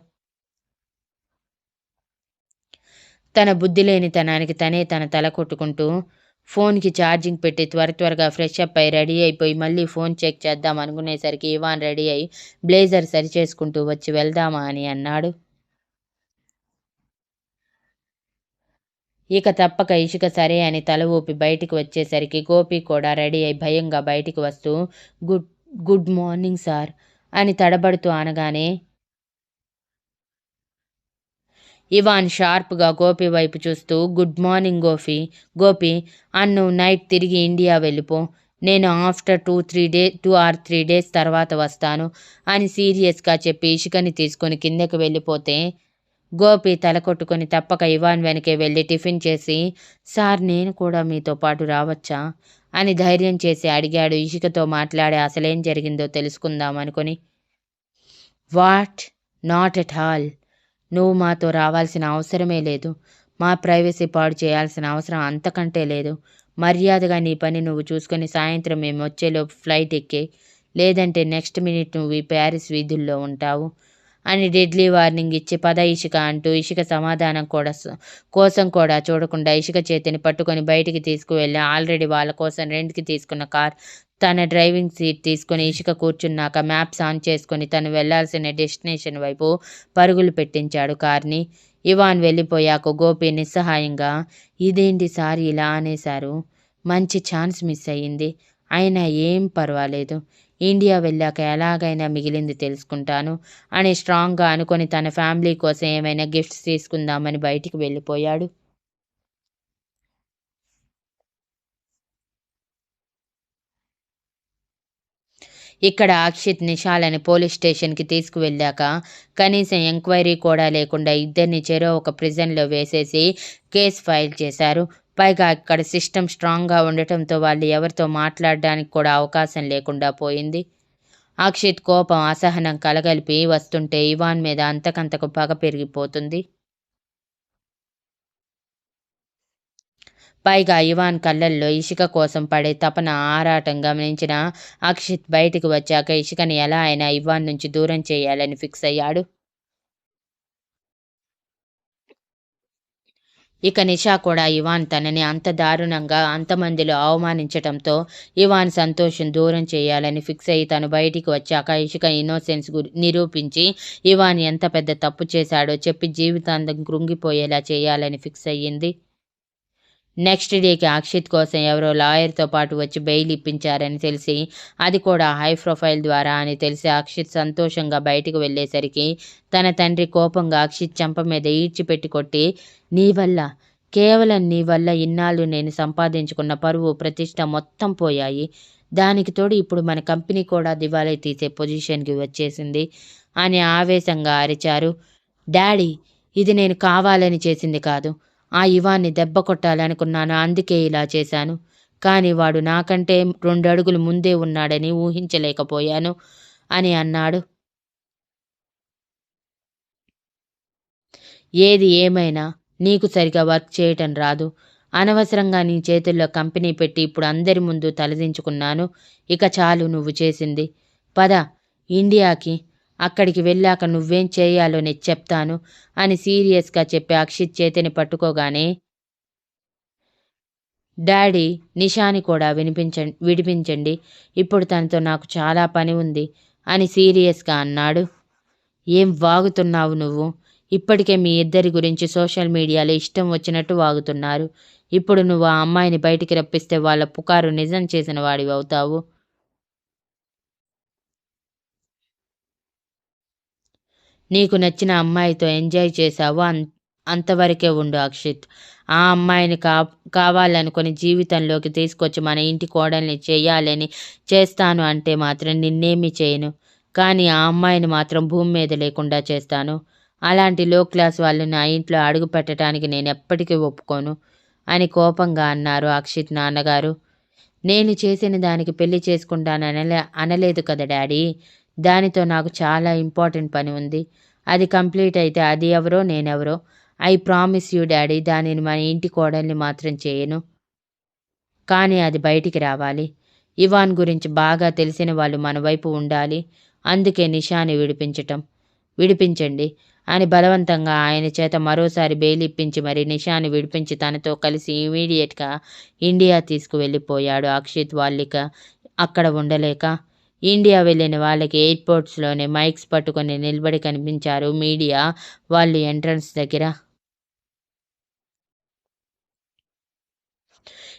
తన బుద్ధిలేనితనానికి తన తల కొట్టుకుంటూ ఫోన్‌కి ఛార్జింగ్ పెట్టి త్వరగా ఫ్రెష్ అప్ అయి రెడీ అయిపోయి మళ్ళీ ఫోన్ చెక్ చేద్దాం అనుకునేసరికి ఇవాన్ రెడీ అయి బ్లేజర్ సరిచేసుకుంటూ వచ్చి వెళ్దామా అని అన్నాడు. ఇక తప్పక ఇషిక సరే అని తల ఊపి బయటికి వచ్చేసరికి గోపి కూడా రెడీ అయి భయంగా బయటికి వస్తూ గుడ్ గుడ్ మార్నింగ్ సార్ అని తడబడుతూ అనగానే ఇవాన్ షార్ప్‌గా గోపి వైపు చూస్తూ గుడ్ మార్నింగ్ గోపి అన్ను నైట్ తిరిగి ఇండియా వెళ్ళిపో. నేను ఆఫ్టర్ 2 ఆర్ 3 డేస్ తర్వాత వస్తాను అని సీరియస్‌గా చెప్పి ఇషికని తీసుకొని కిందకి వెళ్ళిపోతే గోపి తల కొట్టుకొని తప్పక ఇవాన్ వెనకే వెళ్ళి టిఫిన్ చేసి సార్ నేను కూడా మీతో పాటు రావచ్చా అని ధైర్యం చేసి అడిగాడు. ఇషికతో మాట్లాడి అసలేం జరిగిందో తెలుసుకుందాం అనుకుని. వాట్? Not at all. నువ్వు మాతో రావాల్సిన అవసరమే లేదు. మా ప్రైవసీ పాడు చేయాల్సిన అవసరం అంతకంటే లేదు. మర్యాదగా నీ పని నువ్వు చూసుకొని సాయంత్రం మేము వచ్చేలోపు ఫ్లైట్ ఎక్కే, లేదంటే నెక్స్ట్ మినిట్ నువ్వు ఈ ప్యారిస్ వీధుల్లో ఉంటావు అని డెడ్లీ వార్నింగ్ ఇచ్చి పద ఇషిక అంటూ ఇషిక సమాధానం కోసం కూడా చూడకుండా ఇషిక చేతిని పట్టుకొని బయటికి తీసుకువెళ్ళి ఆల్రెడీ వాళ్ళ కోసం రెంట్‌కి తీసుకున్న కార్ తన డ్రైవింగ్ సీట్ తీసుకొని ఇషిక కూర్చున్నాక మ్యాప్స్ ఆన్ చేసుకొని తను వెళ్లాల్సిన డెస్టినేషన్ వైపు పరుగులు పెట్టించాడు కార్‌ని. ఇవాన్ వెళ్ళిపోయాక గోపి నిస్సహాయంగా ఇదేంటి సార్ ఇలా అనేశారు? మంచి ఛాన్స్ మిస్ అయ్యింది. అయినా ఏం పర్వాలేదు. ఇండియా వెళ్ళాక ఎలాగైనా మిగిలింది తెలుసుకుంటాను అని స్ట్రాంగ్‌గా అనుకొని తన ఫ్యామిలీ కోసం ఏమైనా గిఫ్ట్స్ తీసుకుందామని బయటికి వెళ్ళిపోయాడు. ఇక్కడ అక్షిత్ నిషాలని పోలీస్ స్టేషన్‌కి తీసుకువెళ్ళాక కనీసం ఎంక్వైరీ కూడా లేకుండా ఇద్దరిని చెరో ఒక ప్రిజన్‌లో వేసేసి కేస్ ఫైల్ చేశారు. పైగా ఇక్కడ సిస్టమ్ స్ట్రాంగ్‌గా ఉండటంతో వాళ్ళు ఎవరితో మాట్లాడడానికి కూడా అవకాశం లేకుండా పోయింది. అక్షిత్ కోపం, అసహనం కలగలిపి వస్తుంటే ఇవాన్ మీద అంతకంతకు పగ పెరిగిపోతుంది. పైగా ఇవాన్ కళ్ళల్లో ఇషిక కోసం పడే తపన, ఆరాటం గమనించిన అక్షిత్ బయటికి వచ్చాక ఇషికని ఎలా అయినా ఇవాన్ నుంచి దూరం చేయాలని ఫిక్స్ అయ్యాడు. ఇక నిషా కూడా ఇవాన్ తనని అంత దారుణంగా అంతమందిలో అవమానించటంతో ఇవాన్ సంతోషం దూరం చేయాలని ఫిక్స్ అయ్యి తను బయటికి వచ్చాక ఇషిక ఇన్నోసెన్స్ నిరూపించి ఇవాన్ ఎంత పెద్ద తప్పు చేశాడో చెప్పి జీవితాంతం కృంగిపోయేలా చేయాలని ఫిక్స్ అయ్యింది. నెక్స్ట్ డేకి అక్షిత్ కోసం ఎవరో లాయర్‌తో పాటు వచ్చి బెయిల్ ఇప్పించారని తెలిసి, అది కూడా హై ప్రొఫైల్ ద్వారా అని తెలిసి అక్షిత్ సంతోషంగా బయటికి వెళ్ళేసరికి తన తండ్రి కోపంగా అక్షిత్ చెంప మీద ఈడ్చిపెట్టి కొట్టి, నీ వల్ల, కేవలం నీ వల్ల ఇన్నాళ్ళు నేను సంపాదించుకున్న పరువు, ప్రతిష్ట మొత్తం పోయాయి. దానికి తోడు ఇప్పుడు మన కంపెనీ కూడా దివాళా తీసే పొజిషన్‌కి వచ్చేసింది అని ఆవేశంగా అరిచారు. డాడీ, ఇది నేను కావాలని చేసింది కాదు. ఆ ఇవాన్ని దెబ్బ కొట్టాలనుకున్నాను, అందుకే ఇలా చేశాను. కానీ వాడు నాకంటే 2 అడుగులు ముందే ఉన్నాడని ఊహించలేకపోయాను అని అన్నాడు. ఏది ఏమైనా నీకు సరిగా వర్క్ చేయటం రాదు. అనవసరంగా నీ చేతుల్లో కంపెనీ పెట్టి ఇప్పుడు అందరి ముందు తలదించుకున్నాను. ఇక చాలు నువ్వు చేసింది. పద ఇండియాకి. అక్కడికి వెళ్ళాక నువ్వేం చేయాలో నేను చెప్తాను అని సీరియస్‌గా చెప్పి అక్షిత్ చేతిని పట్టుకోగానే, డాడీ, నిషాని కూడా విడిపించండి. ఇప్పుడు తనతో నాకు చాలా పని ఉంది అని సీరియస్‌గా అన్నాడు. ఏం వాగుతున్నావు నువ్వు? ఇప్పటికే మీ ఇద్దరి గురించి సోషల్ మీడియాలో ఇష్టం వచ్చినట్టు వాగుతున్నారు. ఇప్పుడు నువ్వు ఆ అమ్మాయిని బయటికి రప్పిస్తే వాళ్ళ పుకారు నిజం చేసిన వాడివవుతావు. నీకు నచ్చిన అమ్మాయితో ఎంజాయ్ చేశావు. అంతవరకే ఉండు అక్షిత్. ఆ అమ్మాయిని కావాలనుకుని జీవితంలోకి తీసుకొచ్చి మన ఇంటి కోడల్ని చేయాలని చేస్తాను అంటే మాత్రం నిన్నేమీ చేయను. కానీ ఆ అమ్మాయిని మాత్రం భూమి మీద లేకుండా చేస్తాను. అలాంటి లో క్లాస్ వాళ్ళు నా ఇంట్లో అడుగు పెట్టడానికి నేనెప్పటికీ ఒప్పుకోను అని కోపంగా అన్నారు అక్షిత్ నాన్నగారు. నేను చేసిన దానికి పెళ్లి చేసుకుంటాననలేదు కదా డాడీ. దానితో నాకు చాలా ఇంపార్టెంట్ పని ఉంది. అది కంప్లీట్ అయితే అది ఎవరో నేనెవరో. ఐ ప్రామిస్ యూ డాడీ దానిని మన ఇంటి కోడల్ని మాత్రం చేయను. కానీ అది బయటికి రావాలి. ఇవాన్ గురించి బాగా తెలిసిన వాళ్ళు మన వైపు ఉండాలి. అందుకే నిషాని విడిపించండి అని బలవంతంగా ఆయన చేత మరోసారి బెయిల్ ఇప్పించి మరి నిషాని విడిపించి తనతో కలిసి ఇమీడియట్‌గా ఇండియా తీసుకువెళ్ళిపోయాడు అక్షిత్. వాళ్ళిక అక్కడ ఉండలేక ఇండియా వెళ్ళిన వాళ్ళకి ఎయిర్‌పోర్ట్స్‌లోనే మైక్స్ పట్టుకొని నిలబడి కనిపించారు మీడియా వాళ్ళు ఎంట్రన్స్ దగ్గర.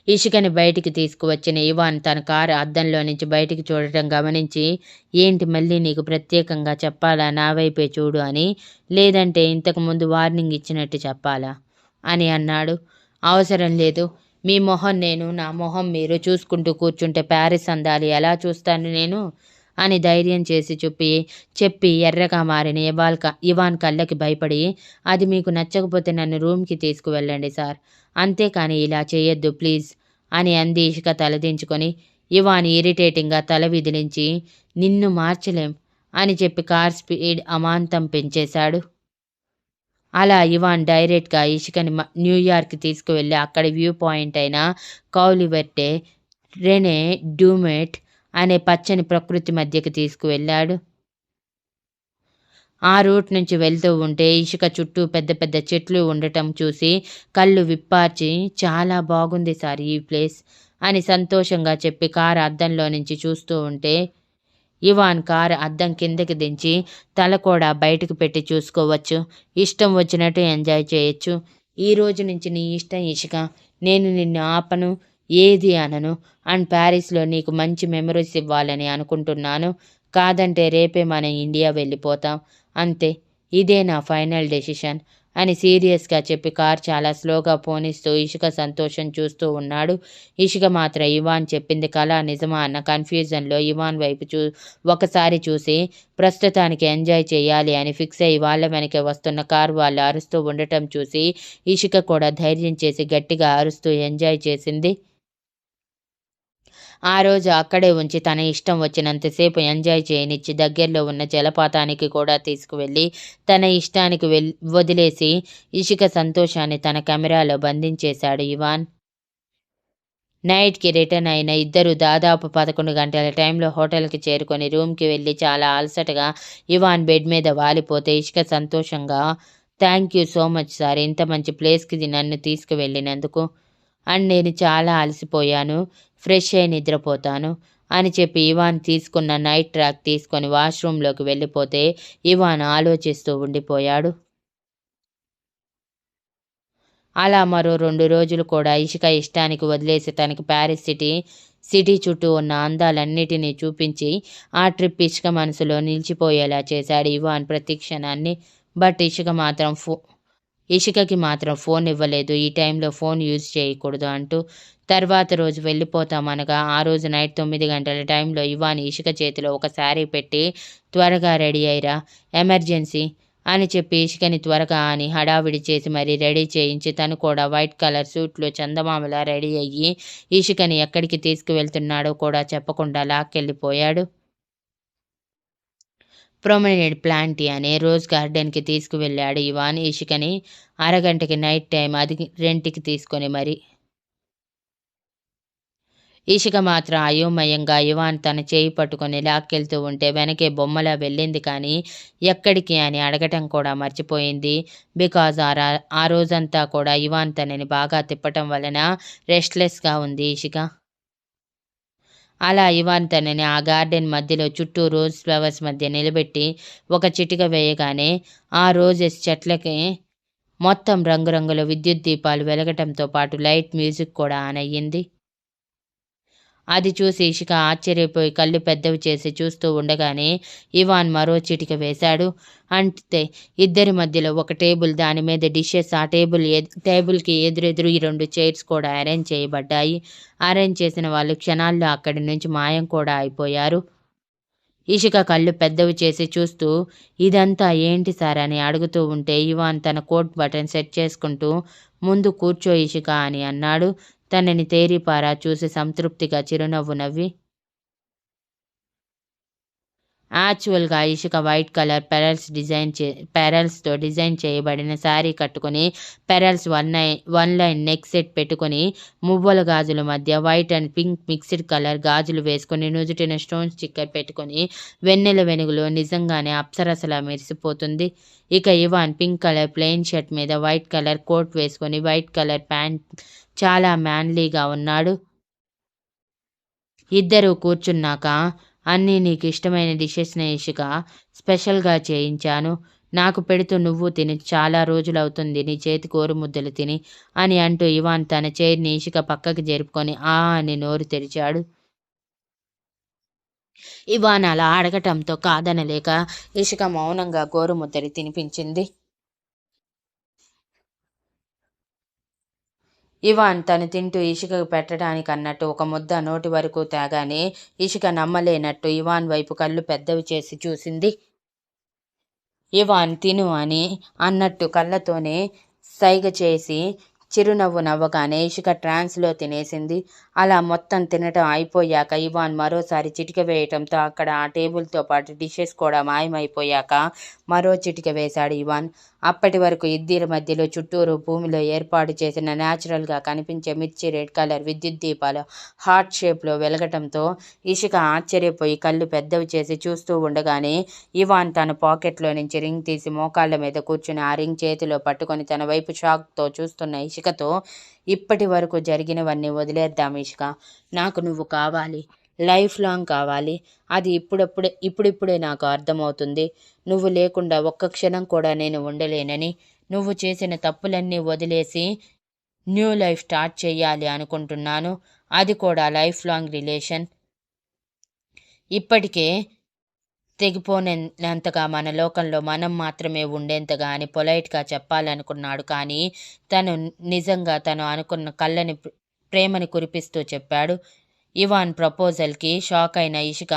ఇషికని బయటికి తీసుకువచ్చిన ఇవాన్ తన కారు అద్దంలో నుంచి బయటికి చూడటం గమనించి, ఏంటి మళ్ళీ నీకు ప్రత్యేకంగా చెప్పాలా నా వైపే చూడు అని, లేదంటే ఇంతకు ముందు వార్నింగ్ ఇచ్చినట్టు చెప్పాలా అని అన్నాడు. అవసరం లేదు. మీ మొహం నేను, నా మొహం మీరు చూసుకుంటూ కూర్చుంటే ప్యారిస్ అందాలు ఎలా చూస్తాను నేను అని ధైర్యం చేసి చెప్పి ఎర్రగా మారిన ఇవాన్ కళ్ళకి భయపడి, అది మీకు నచ్చకపోతే నన్ను రూమ్‌కి తీసుకువెళ్ళండి సార్. అంతేకాని ఇలా చేయొద్దు ప్లీజ్ అని అంది ఇషిక తలదించుకొని. ఇవాన్ ఇరిటేటింగ్‌గా తల విదిలించి, నిన్ను మార్చలేం అని చెప్పి కార్ స్పీడ్ అమాంతం పెంచేశాడు. అలా ఇవాన్ డైరెక్ట్‌గా ఇషికని న్యూయార్క్ తీసుకువెళ్ళి అక్కడి వ్యూ పాయింట్ అయిన కౌలివర్టే రెనే డ్యూమెట్ అనే పచ్చని ప్రకృతి మధ్యకి తీసుకువెళ్ళాడు. ఆ రూట్ నుంచి వెళ్తూ ఉంటే ఇషిక చుట్టూ పెద్ద పెద్ద చెట్లు ఉండటం చూసి కళ్ళు విప్పార్చి, చాలా బాగుంది సార్ ఈ ప్లేస్ అని సంతోషంగా చెప్పి కారు అద్దంలో నుంచి చూస్తూ ఉంటే, ఇవాన్ కారు అద్దం కిందకి దించి తల కూడా బయటకు పెట్టి చూసుకోవచ్చు. ఇష్టం వచ్చినట్టు ఎంజాయ్ చేయొచ్చు. ఈ రోజు నుంచి నీ ఇష్టం ఇషిక. నేను నిన్ను ఆపను, ఏది అనను. అండ్ ప్యారిస్‌లో నీకు మంచి మెమరీస్ ఇవ్వాలని అనుకుంటున్నాను. కాదంటే రేపే మనం ఇండియా వెళ్ళిపోతాం. అంతే. ఇదే నా ఫైనల్ డెసిషన్ అని సీరియస్‌గా చెప్పి కారు చాలా స్లోగా పోనిస్తూ ఇషిక సంతోషం చూస్తూ ఉన్నాడు. ఇషిక మాత్రం ఇవాన్ చెప్పింది కలా నిజమా అన్న కన్‌ఫ్యూజన్‌లో ఇవాన్ వైపు ఒకసారి చూసి ప్రస్తుతానికి ఎంజాయ్ చేయాలి అని ఫిక్స్ అయ్యి వాళ్ళ వెనకే వస్తున్న కారు వాళ్ళు అరుస్తూ ఉండటం చూసి ఇషిక కూడా ధైర్యం చేసి గట్టిగా అరుస్తూ ఎంజాయ్ చేసింది. ఆ రోజు అక్కడే ఉంచి తన ఇష్టం వచ్చినంతసేపు ఎంజాయ్ చేయనిచ్చి దగ్గరలో ఉన్న జలపాతానికి కూడా తీసుకువెళ్ళి తన ఇష్టానికి వదిలేసి ఇషిక సంతోషాన్ని తన కెమెరాలో బంధించేశాడు ఇవాన్. నైట్‌కి రిటర్న్ అయిన ఇద్దరూ దాదాపు 11 గంటల టైంలో హోటల్‌కి చేరుకొని రూమ్‌కి వెళ్ళి చాలా అలసటగా ఇవాన్ బెడ్ మీద వాలిపోతే ఇషిక సంతోషంగా, thank you so much sir ఇంత మంచి ప్లేస్‌కి నన్ను తీసుకువెళ్ళినందుకు. అండ్ నేను చాలా అలసిపోయాను. ఫ్రెష్ అయి నిద్రపోతాను అని చెప్పి ఇవాన్ తీసుకున్న నైట్ ట్రాక్ తీసుకొని వాష్‌రూమ్‌లోకి వెళ్ళిపోతే ఇవాన్ ఆలోచిస్తూ ఉండిపోయాడు. అలా మరో 2 రోజులు కూడా ఇషిక ఇష్టానికి వదిలేసి తనకి ప్యారిస్ సిటీ చుట్టూ ఉన్న అందాలన్నిటినీ చూపించి ఆ ట్రిప్ ఇషిక మనసులో నిలిచిపోయేలా చేశాడు ఇవాన్ ప్రతి క్షణాన్ని. బట్ ఇషికకి మాత్రం ఫోన్ ఇవ్వలేదు. ఈ టైంలో ఫోన్ యూజ్ చేయకూడదు అంటూ. తర్వాత రోజు వెళ్ళిపోతామనగా ఆ రోజు నైట్ 9 గంటల టైంలో ఇవాన్ ఇషిక చేతిలో ఒక శారీ పెట్టి, త్వరగా రెడీ అయ్యిరా ఎమర్జెన్సీ అని చెప్పి ఇషికని త్వరగా అని హడావిడి చేసి మరీ రెడీ చేయించి తను కూడా వైట్ కలర్ సూట్‌లో చందమామలా రెడీ అయ్యి ఇషికని ఎక్కడికి తీసుకువెళ్తున్నాడో కూడా చెప్పకుండా లాక్కెళ్ళిపోయాడు. ప్రొమెనేడ్ ప్లాంటీ అనే రోజ్ గార్డెన్‌కి తీసుకువెళ్ళాడు ఇవాన్ ఇషికని. అరగంటకి నైట్ టైమ్ అది రెంట్‌కి తీసుకొని మరి. ఇషిక మాత్రం అయోమయంగా ఇవాన్ తన చేయి పట్టుకొని లాక్కెళ్తూ ఉంటే వెనకే బొమ్మలా వెళ్ళింది కానీ ఎక్కడికి అని అడగటం కూడా మర్చిపోయింది. బికాజ్ ఆ రోజంతా కూడా ఇవాన్ తనని బాగా తిప్పటం వలన రెస్ట్‌లెస్‌గా ఉంది ఇషిక. అలా ఇవాన్ తనని ఆ గార్డెన్ మధ్యలో చుట్టూ రోజ్ ఫ్లవర్స్ మధ్య నిలబెట్టి ఒక చిటిక వేయగానే ఆ రోజెస్ చెట్లకి మొత్తం రంగురంగుల విద్యుత్ దీపాలు వెలగటంతో పాటు లైట్ మ్యూజిక్ కూడా ఆన్ అయ్యింది. అది చూసి ఇషిక ఆశ్చర్యపోయి కళ్ళు పెద్దవి చేసి చూస్తూ ఉండగానే ఇవాన్ మరో చిటిక వేశాడు. అంతే ఇద్దరి మధ్యలో ఒక టేబుల్, దాని మీద డిషెస్, ఆ టేబుల్‌కి ఎదురెదురు ఈ 2 చైర్స్ కూడా అరేంజ్ చేయబడ్డాయి. అరేంజ్ చేసిన వాళ్ళు క్షణాల్లో అక్కడి నుంచి మాయం కూడా అయిపోయారు. ఇషిక కళ్ళు పెద్దవి చేసి చూస్తూ, ఇదంతా ఏంటి సార్ అని అడుగుతూ ఉంటే ఇవాన్ తన కోట్ బటన్ సెట్ చేసుకుంటూ, ముందు కూర్చో ఇషిక అని అన్నాడు. తనని తేరిపారా చూసి సంతృప్తిగా చిరునవ్వు నవ్వి, యాక్చువల్గా ఇషిక వైట్ కలర్ పెరల్స్తో డిజైన్ చేయబడిన శారీ కట్టుకుని వన్ లైన్ నెక్ సెట్ పెట్టుకుని మువ్వల గాజుల మధ్య white and pink mixed colour గాజులు వేసుకుని నుదుటిన స్టోన్ స్టిక్కర్ పెట్టుకుని వెన్నెల వెనుగులో నిజంగానే అప్సరసలా మెరిసిపోతుంది. ఇక Ivan pink colour plain shirt మీద వైట్ కలర్ కోట్ వేసుకుని వైట్ కలర్ ప్యాంట్ చాలా మ్యాన్లీగా ఉన్నాడు. ఇద్దరూ కూర్చున్నాక, అన్నీ నీకు ఇష్టమైన డిషెస్‌నే ఇషిక స్పెషల్‌గా చేయించాను. నాకు పెడుతూ నువ్వు తిని చాలా రోజులవుతుంది నీ చేతి గోరుముద్దలు తిని అని అంటూ ఇవాన్ తన చైర్‌ని ఇషిక పక్కకి జరుపుకొని ఆ అని నోరు తెరిచాడు. ఇవాన్ అలా అడగటంతో కాదనలేక ఇషిక మౌనంగా గోరుముద్దలు తినిపించింది. ఇవాన్ తను తింటూ ఇషికకు పెట్టడానికన్నట్టు ఒక ముద్ద నోటి వరకు తేగానే ఇషిక నమ్మలేనట్టు ఇవాన్ వైపు కళ్ళు పెద్దవి చేసి చూసింది. ఇవాన్ తిను అని అన్నట్టు కళ్ళతోనే సైగ చేసి చిరునవ్వు నవ్వగానే ఇషిక ట్రాన్స్లో తినేసింది. అలా మొత్తం తినటం అయిపోయాక ఇవాన్ మరోసారి చిటిక వేయటంతో అక్కడ ఆ టేబుల్తో పాటు డిషెస్ కూడా మాయమైపోయాక మరో చిటిక వేశాడు ఇవాన్. అప్పటి వరకు ఇద్దరి మధ్యలో చుట్టూరు భూమిలో ఏర్పాటు చేసిన న్యాచురల్గా కనిపించే మిర్చి రెడ్ కలర్ విద్యుత్ దీపాలు హార్ట్ షేప్లో వెలగటంతో ఇషిక ఆశ్చర్యపోయి కళ్ళు పెద్దవి చేసి చూస్తూ ఉండగానే ఇవాన్ తన పాకెట్లో నుంచి రింగ్ తీసి మోకాళ్ళ మీద కూర్చుని ఆ రింగ్ చేతిలో పట్టుకొని తన వైపు షాక్తో చూస్తున్న ఇషికతో, ఇప్పటి వరకు జరిగినవన్నీ వదిలేద్దాం ఇషిక. నాకు నువ్వు కావాలి. లైఫ్ లాంగ్ కావాలి. అది ఇప్పుడిప్పుడే నాకు అర్థమవుతుంది. నువ్వు లేకుండా ఒక్క క్షణం కూడా నేను ఉండలేనని. నువ్వు చేసిన తప్పులన్నీ వదిలేసి న్యూ లైఫ్ స్టార్ట్ చెయ్యాలి అనుకుంటున్నాను. అది కూడా లైఫ్ లాంగ్ రిలేషన్. ఇప్పటికే తెగిపోయినంతగా మన లోకంలో మనం మాత్రమే ఉండేంతగా అని పొలైట్గా చెప్పాలనుకున్నాడు. కానీ నిజంగా తను అనుకున్న కళ్ళని ప్రేమని కురిపిస్తూ చెప్పాడు. ఇవాన్ ప్రపోజల్కి షాక్ అయిన ఇషిక,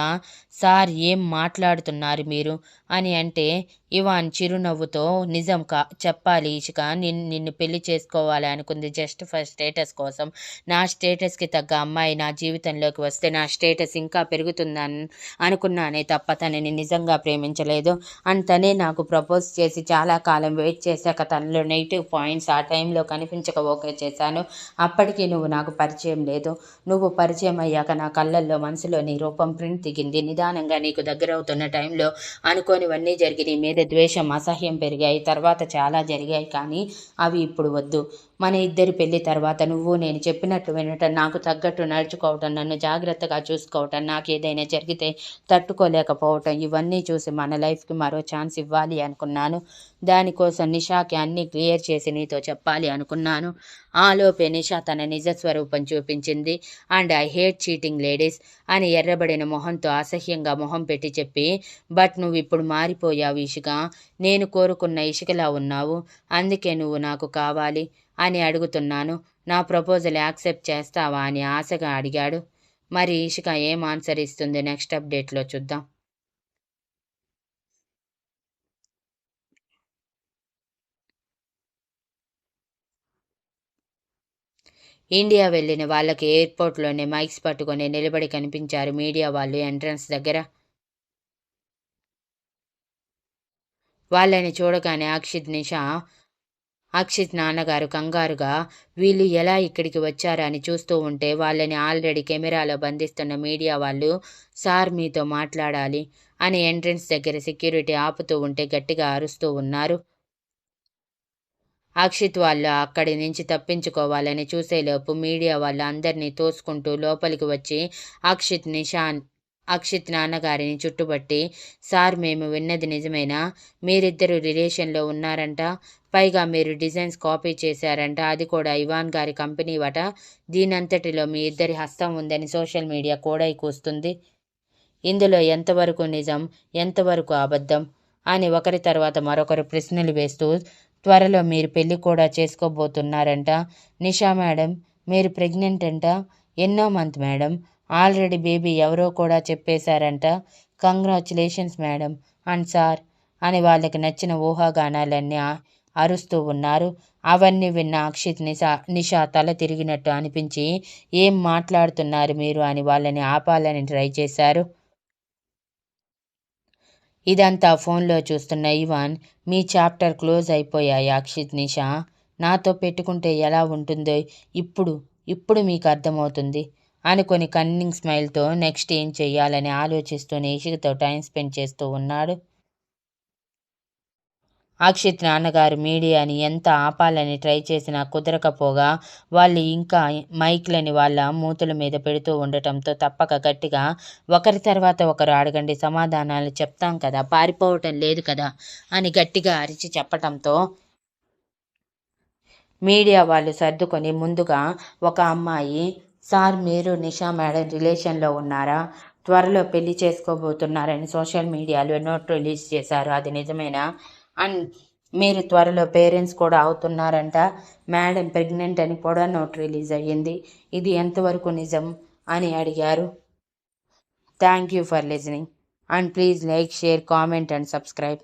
సార్ ఏం మాట్లాడుతున్నారు మీరు అని అంటే ఇవాన్ చిరునవ్వుతో, నిజం చెప్పాలి ఇషిక, నిన్ను పెళ్లి చేసుకోవాలి అనుకుంది జస్ట్ ఫర్ స్టేటస్ కోసం. నా స్టేటస్కి తగ్గ అమ్మాయి నా జీవితంలోకి వస్తే నా స్టేటస్ ఇంకా పెరుగుతుందని అనుకున్నానే తప్ప తనని నిజంగా ప్రేమించలేదు. అండ్ తనే నాకు ప్రపోజ్ చేసి చాలా కాలం వెయిట్ చేశాక తనలో నెగిటివ్ పాయింట్స్ ఆ టైంలో కనిపించక ఓకే చేశాను. అప్పటికి నువ్వు నాకు పరిచయం లేదు. నువ్వు పరిచయం అయ్యాక నా కళ్ళల్లో మనసులో నీ రూపం ప్రింట్ దిగింది. నిదానంగా నీకు దగ్గరవుతున్న టైంలో అనుకోనివన్నీ జరిగి నీ మీద ద్వేషం, అసహ్యం పెరిగాయి. తర్వాత చాలా జరిగాయి, కానీ అవి ఇప్పుడు వద్దు. మన ఇద్దరి పెళ్లి తర్వాత నువ్వు నేను చెప్పినట్టు వినటం, నాకు తగ్గట్టు నడుచుకోవటం, నన్ను జాగ్రత్తగా చూసుకోవటం, నాకు ఏదైనా జరిగితే తట్టుకోలేకపోవటం, ఇవన్నీ చూసి మన లైఫ్కి మరో ఛాన్స్ ఇవ్వాలి అనుకున్నాను. దానికోసం నిషాకి అన్నీ క్లియర్ చేసి నీతో చెప్పాలి అనుకున్నాను. ఆలోపే నిషా తన నిజస్వరూపం చూపించింది. And I hate cheating ladies అని ఎర్రబడిన మొహంతో అసహ్యంగా మొహం పెట్టి చెప్పి, బట్ నువ్వు ఇప్పుడు మారిపోయావు ఇషిక. నేను కోరుకున్న ఇషికలా ఉన్నావు. అందుకే నువ్వు నాకు కావాలి అని అడుగుతున్నాను. నా ప్రపోజల్ యాక్సెప్ట్ చేస్తావా అని ఆశగా అడిగాడు. మరి ఇషిక ఏం ఆన్సర్ ఇస్తుంది నెక్స్ట్ అప్డేట్లో చూద్దాం. ఇండియా వెళ్ళిన వాళ్ళకి ఎయిర్పోర్ట్లోనే మైక్స్ పట్టుకొని నిలబడి కనిపించారు మీడియా వాళ్ళు ఎంట్రన్స్ దగ్గర. వాళ్ళని చూడగానే అక్షిత్ నాన్నగారు కంగారుగా వీళ్ళు ఎలా ఇక్కడికి వచ్చారని చూస్తూ ఉంటే వాళ్ళని ఆల్రెడీ కెమెరాలో బంధిస్తున్న మీడియా వాళ్ళు, సార్ మీతో మాట్లాడాలి అని ఎంట్రన్స్ దగ్గర సెక్యూరిటీ ఆపుతూ ఉంటే గట్టిగా అరుస్తూ ఉన్నారు. అక్షిత్ వాళ్ళు అక్కడి నుంచి తప్పించుకోవాలని చూసేలోపు మీడియా వాళ్ళు అందరినీ తోసుకుంటూ లోపలికి వచ్చి అక్షిత్ నాన్నగారిని చుట్టుపట్టి, సార్ మేము విన్నది నిజమేనా? మీరిద్దరు రిలేషన్లో ఉన్నారంట. పైగా మీరు డిజైన్స్ కాపీ చేశారంట. అది కూడా ఇవాన్ గారి కంపెనీ వట. దీనంతటిలో మీ ఇద్దరి హస్తం ఉందని సోషల్ మీడియా కూడా కూస్తుంది. ఇందులో ఎంతవరకు నిజం, ఎంతవరకు అబద్ధం అని ఒకరి తర్వాత మరొకరు ప్రశ్నలు వేస్తూ, త్వరలో మీరు పెళ్లి కూడా చేసుకోబోతున్నారంట. నిషా మేడం, మీరు ప్రెగ్నెంట్ అంట. ఎన్నో మంత్ మేడం? ఆల్రెడీ బేబీ ఎవరో కూడా చెప్పేశారంట. కంగ్రాచులేషన్స్ మేడం అండ్ సార్ అని వాళ్ళకి నచ్చిన ఊహాగానాలన్నీ అరుస్తూ ఉన్నారు. అవన్నీ విన్న నిషా తల తిరిగినట్టు అనిపించి, ఏం మాట్లాడుతున్నారు మీరు అని వాళ్ళని ఆపాలని ట్రై చేశారు. ఇదంతా ఫోన్లో చూస్తున్న ఇవాన్, మీ చాప్టర్ క్లోజ్ అయిపోయాయి అక్షిత్, నిషా. నాతో పెట్టుకుంటే ఎలా ఉంటుందో ఇప్పుడు ఇప్పుడు మీకు అర్థమవుతుంది అనుకొని కన్నింగ్ స్మైల్తో నెక్స్ట్ ఏం చెయ్యాలని ఆలోచిస్తూ నిషికతో టైం స్పెండ్ చేస్తూ ఉన్నాడు. అక్షిత్ నాన్నగారు మీడియాని ఎంత ఆపాలని ట్రై చేసినా కుదరకపోగా వాళ్ళు ఇంకా మైక్లని వాళ్ళ మూతుల మీద పెడుతూ ఉండటంతో తప్పక గట్టిగా, ఒకరి తర్వాత ఒకరు అడగండి, సమాధానాలు చెప్తాం కదా, పారిపోవటం లేదు కదా అని గట్టిగా అరిచి చెప్పటంతో మీడియా వాళ్ళు సర్దుకొని ముందుగా ఒక అమ్మాయి, సార్ మీరు నిషా మేడం రిలేషన్లో ఉన్నారా, త్వరలో పెళ్లి చేసుకోబోతున్నారని సోషల్ మీడియాలో నోట్ రిలీజ్ చేశారు, అది నిజమేనా, అండ్ మీరు త్వరలో పేరెంట్స్ కూడా అవుతున్నారంట, మేడం ప్రెగ్నెంట్ అని కూడా నోట్ రిలీజ్ అయ్యింది, ఇది ఎంతవరకు నిజం అని అడిగారు. Thank you for listening and please like, share, comment and subscribe.